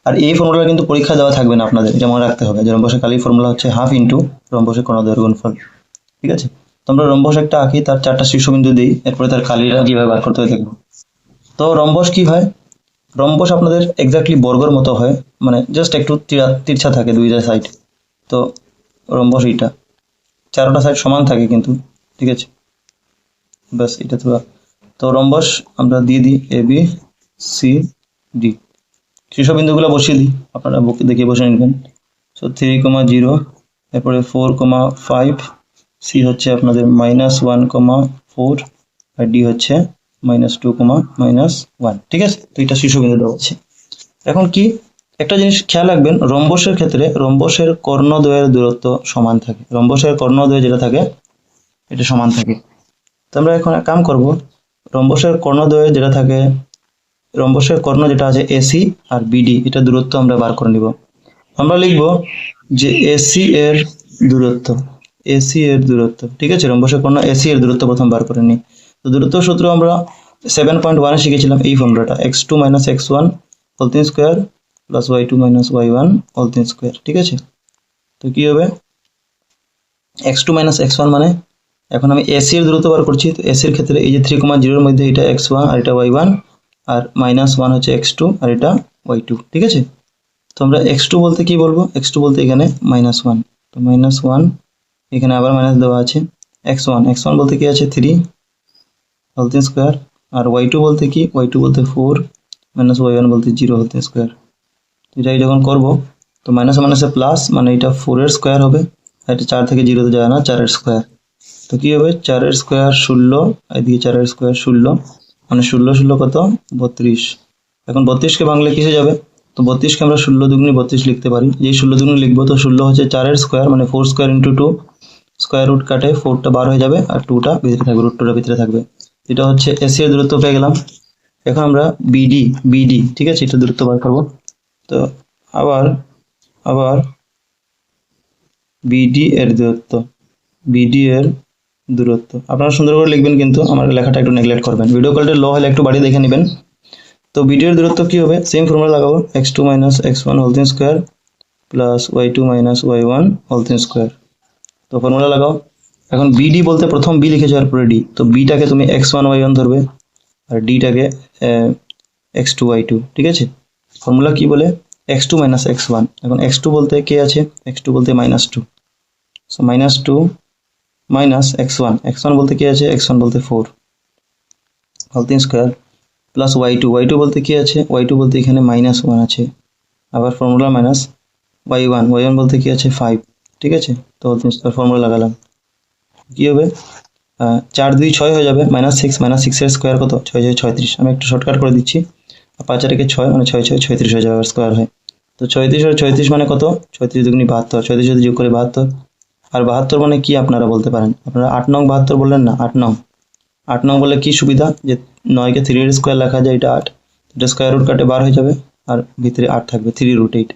আর এই ফর্মুলা কিন্তু পরীক্ষা দেওয়া থাকবে না আপনাদের, এটা মনে রাখতে হবে যে রম্বসের কালির ফর্মুলা হচ্ছে হাফ ইন্টু রম্বসের কোণাদের গুণফল, ঠিক আছে। তো আমরা রম্বস একটা আঁকি, তার 4টা শীর্ষবিন্দু দিই, এরপরে তার কালিটা কিভাবে বার করতে হয় দেখবো। তো রম্বস কি হয়, রম্বস আপনাদের এক্স্যাক্টলি বর্গের মতো হয়, মানে জাস্ট একটু তিরছা থাকে দুইটা সাইড। তো রম্বস এইটা 4টা সাইড সমান থাকে কিন্তু, ঠিক আছে, বাস এটা তো। তো রম্বস আমরা দিয়ে দিই এ বি সি ডি, শীর্ষবিন্দুগুলো বসিয়ে দিই, আপনারা বুকে দেখে বসে নিবেন। সো 3,0, এরপরে 4,5, সি হচ্ছে আপনাদের -1,4, আর ডি হচ্ছে -2,-1, ঠিক আছে। তো এটা শীর্ষবিন্দু দেওয়া আছে। এখন কি একটা জিনিস খেয়াল রাখবেন, রম্বসের ক্ষেত্রে রম্বসের কর্ণদ্বয়ের দূরত্ব সমান থাকে, রম্বসের কর্ণদ্বয় যেটা থাকে এটা সমান থাকে। তো আমরা এখন এক কাম করব, রম্বসের কর্ণদ্বয় যেটা থাকে, রম্বসের কর্ণ যেটা আছে এসি আর বিডি, এটা দূরত্ব আমরা বার করে নিব। আমরা লিখব যে এসি এর দূরত্ব, এসি এর দূরত্ব, ঠিক আছে, রম্বসের কর্ণ এসি এর দূরত্ব প্রথম বার করে নিই। তো দূরত্ব সূত্র আমরা 7.1 শিখেছিলাম, এই ফর্মুলাটা x2 - x1 whole square plus y2 - y1 whole square, ঠিক আছে। তো কি হবে, x2 - x1 মানে, এখন আমি এসি এর দূরত্ব বার করছি, তো এসি এর ক্ষেত্রে এই যে 3,0 এর মধ্যে এটা x1 আর এটা y1, আর -1 হচ্ছে x2 আর এটা y2, ঠিক আছে। তো আমরা x2 বলতে কি বলবো, x2 বলতে এখানে -1, তো -1 এখানে আবার মাইনাস দেওয়া আছে, x1 বলতে কি আছে 3 হোল স্কয়ার, আর y2 বলতে কি, y2 বলতে 4 y1 বলতে 0 হোল স্কয়ার। এটাই যখন করব, তো মাইনাস মাইনাসে প্লাস, মানে এটা 4 এর স্কয়ার হবে, আর এটা 4 থেকে 0 তে যায় না, 4 এর স্কয়ার। তো কি হবে 4 এর স্কয়ার 16, এদিকে 4 এর স্কয়ার 16, মানে 16 16 কত 32। এখন 32 কে ভাঙলে কিসে যাবে, তো 32 কে আমরা 16 দুগুণে 32 লিখতে পারি, এই 16 দুগুণে লিখবো, তো 16 হচ্ছে 4 এর স্কয়ার, মানে 4 স্কয়ার ইন্টু 2, স্কয়ার রুট কাটে 4টা বার হয়ে যাবে, আর 2টা ভিতরে থাকবে, রুট 2টা ভিতরে থাকবে। এটা হচ্ছে এসি এর দূরত্ব পেয়ে গেলাম। এখন আমরা বিডি ঠিক আছে, এটা দূরত্ব বার করবো। তো আবার বিডি এর দূরত্ব আপনারা সুন্দর করে লিখবেন, কিন্তু আমার লেখাটা একটু নেগলেক্ট করবেন। ভিডিও কলটা লো হলে একটু বাড়িয়ে দেখে নেবেন। তো বিডি এর দূরত্ব কি হবে, সেম ফর্মুলা লাগাবো, x2 - x1 whole square plus y2 - y1 whole স্কয়ার। তো ফর্মুলা লাগাও। এখন বিডি বলতে প্রথম বি লিখেছো আর পরে ডি, তো বিটাকে তুমি x1 y1 ধরবে আর ডিটাকে x2 y2, ঠিক আছে। ফর্মুলা কি বলে, x2 - x1। এখন x2 বলতে কে আছে, x2 বলতে -2, সো -2 মাইনাস x1 বলতে কি আছে, x1 বলতে 4 হোল স্কয়ার প্লাস y2 বলতে কি আছে, y2 বলতে এখানে -1 আছে, আবার ফর্মুলা মাইনাস y1 বলতে কি আছে 5, ঠিক আছে। তো হোল স্কয়ার ফর্মুলা লাগালাম, কি হবে 4 2 6 হয়ে যাবে, -6 এর স্কয়ার কত, 6 6 36। আমি একটু শর্টকাট করে দিচ্ছি, 5 আর 6 মানে 6 6 36 হয়ে যাবে, স্কয়ার হয়। তো 36 আর 36 মানে কত, 36 দুগুনি 72, 36 যদি যোগ করে 72, আর 72 মানে কি আপনারা বলতে পারেন, আপনারা 8 নং 72 বললেন না, 8 নং বলে কি সুবিধা, যে 9 কে 3 এর স্কয়ার লেখা যায়, এটা 8, এটা স্কয়ার রুট কাটে 12 হয়ে যাবে, আর ভিতরে 8 থাকবে, 3√8।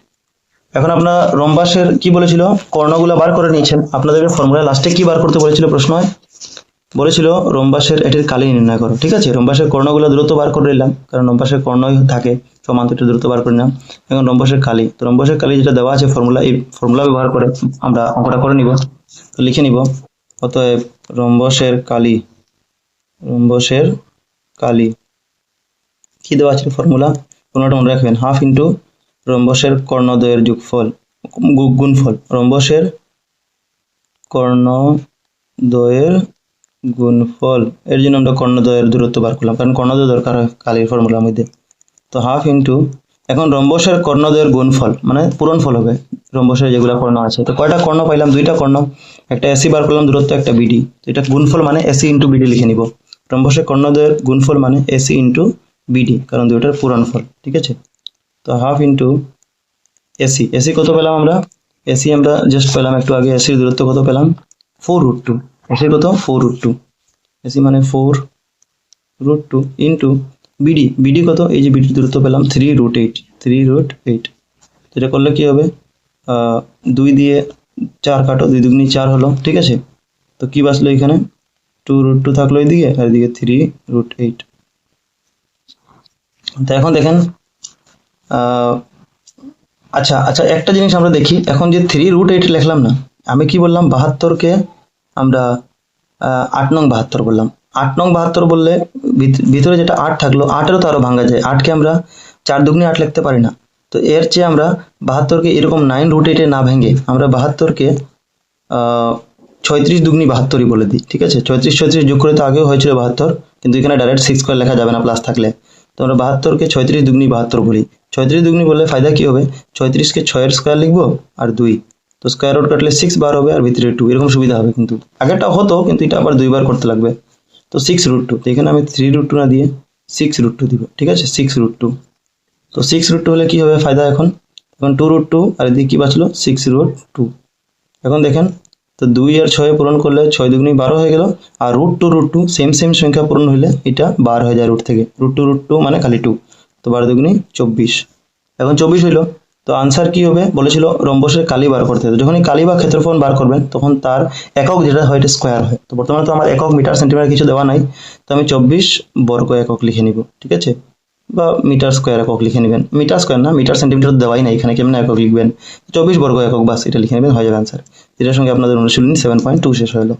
এখন আপনার রম্বাসের কি বলেছিল, কর্ণগুলো বার করে নিয়েছেন, আপনাদের ফর্মুলা লাস্টে কি বার করতে বলেছিল, প্রশ্ন বলেছিল রম্বাসের এটির কালি নির্ণয় করো, ঠিক আছে। রম্বাসের কর্ণগুলো দ্রুত বার করে নিলাম, কারণ রম্বাসের কর্ণই থাকে সমান, তো দ্রুত বার করে নিলাম। এখন রম্বাসের কালি, তো রম্বাসের কালি যেটা দেওয়া আছে ফর্মুলা, এই ফর্মুলা ব্যবহার করে আমরা অঙ্কটা করে নিব। তো লিখে নিব, অতএব রম্বসের কালি কি দেওয়া আছে ফর্মুলাটা মনে রাখবেন, হাফ ইন্টু রম্বসের কর্ণদ্বয়ের গুণফল, রম্বসের কর্ণদ্বয়ের গুণফল, এর জন্য আমরা কর্ণদ্বয়ের দূরত্ব বার করলাম, কারণ কর্ণদ্বয় দরকার হয় কালির ফর্মুলার মধ্যে। তো হাফ ইন্টু, এখন রম্বসের কর্ণদ্বয়ের গুণফল মানে পূরণফল হবে রম্বসের যেগুলো কর্ণ আছে। তো কয়টা কর্ণ পাইলাম, 2টা কর্ণ, একটা এসি বার করলাম দূরত্ব, একটা বিডি। তো এটা গুণফল মানে এসি ইন্টু বিডি লিখে নিব, রম্বসের কর্ণদ্বয়ের গুণফল মানে এসি ইন্টু বিডি, কারণ দুইটার পূরণফল, ঠিক আছে। তো হাফ ইন্টু এসি কত পেলাম আমরা, এসি আমরা জাস্ট পেলাম একটু আগে, এসির দূরত্ব কত পেলাম 4√2, এসি কত 4√2, এসি মানে 4√2 ইন্টু বিডি কত, এই যে বিডির দূরত্ব পেলাম 3√8, এটা করলে কি হবে, 2 দিয়ে 4 কাটো, 2 দুগুনি 4 হলো, ঠিক আছে। তো কি বাঁচলো এখানে, 2√2 থাকলো এইদিকে, আর এদিকে 3√8। তো এখন দেখেন, আচ্ছা একটা জিনিস আমরা দেখি, এখন যে 3√8 লিখলাম না, আমি কি বললাম 72কে আমরা 8 নং 72 বললাম। 8 নং 72 বললে ভিতরে যেটা 8 থাকলো, 8এরও তো আরো ভাঙা যায়, 8কে আমরা 4 দুগুনি 8 লিখতে পারি না। তো এর চেয়ে আমরা 72কে এরকম 9√8 না ভেঙে আমরা 72কে 36 দুগুনি 72ই বলে দিই, ঠিক আছে। 36 যোগ করে তো আগেও হয়েছিল 72, কিন্তু এখানে ডাইরেক্ট 6 করে লেখা যাবে না, প্লাস থাকলে। তো আমরা 72কে 36 দুগুনি 72 বলি। 36 দুগুনি বললে ফায়দা কি হবে, 36কে 6 এর স্কয়ার লিখবো আর 2, তো স্কয়ার রুট কাটলে 6 বার হবে আর ভিতরে 2, এরকম সুবিধা হবে। কিন্তু আগেরটা হতো, কিন্তু এটা আবার 2 বার করতে লাগবে। তো 6√2, তো এখানে আমি 3√2 না দিয়ে 6√2 দিব, ঠিক আছে, 6√2। তো 6√2 হলে কি হবে ফায়দা, এখন 2√2 আর এদিকে কি বাঁচলো 6√2। এখন দেখেন, তো 2 আর 6 পূরণ করলে 6 দুগুনি 12 হয়ে গেল, আর √2 সেম সংখ্যা পূরণ হলে এটা বার হয়ে যায় রুট থেকে, √2 মানে খালি 2, তো 12 দুগুনি 24, এখন 24 হইলো। তো আনসার কি হবে, বলেছিল রম্বসের কালি বার করতে হবে। যখন কালি বা ক্ষেত্রফল বার করবেন তখন তার একক যেটা হয় এটা স্কয়ার হয়। তো বর্তমানে তো আমার একক মিটার সেন্টিমিটার কিছু দেওয়া নাই, তো আমি 24 বর্গ একক লিখে নিব, ঠিক আছে, বা মিটার স্কয়ার একক লিখে নেবেন, মিটার স্কয়ার না, মিটার সেন্টিমিটার দেওয়াই নাই এখানে, কেমন একক লিখবেন, 24 বর্গ একক, বাস এটা লিখে নেবেন, হয়ে যাবে আনসার। এটার সঙ্গে আপনাদের অনুশীলনী 7.2 শেষ হলো।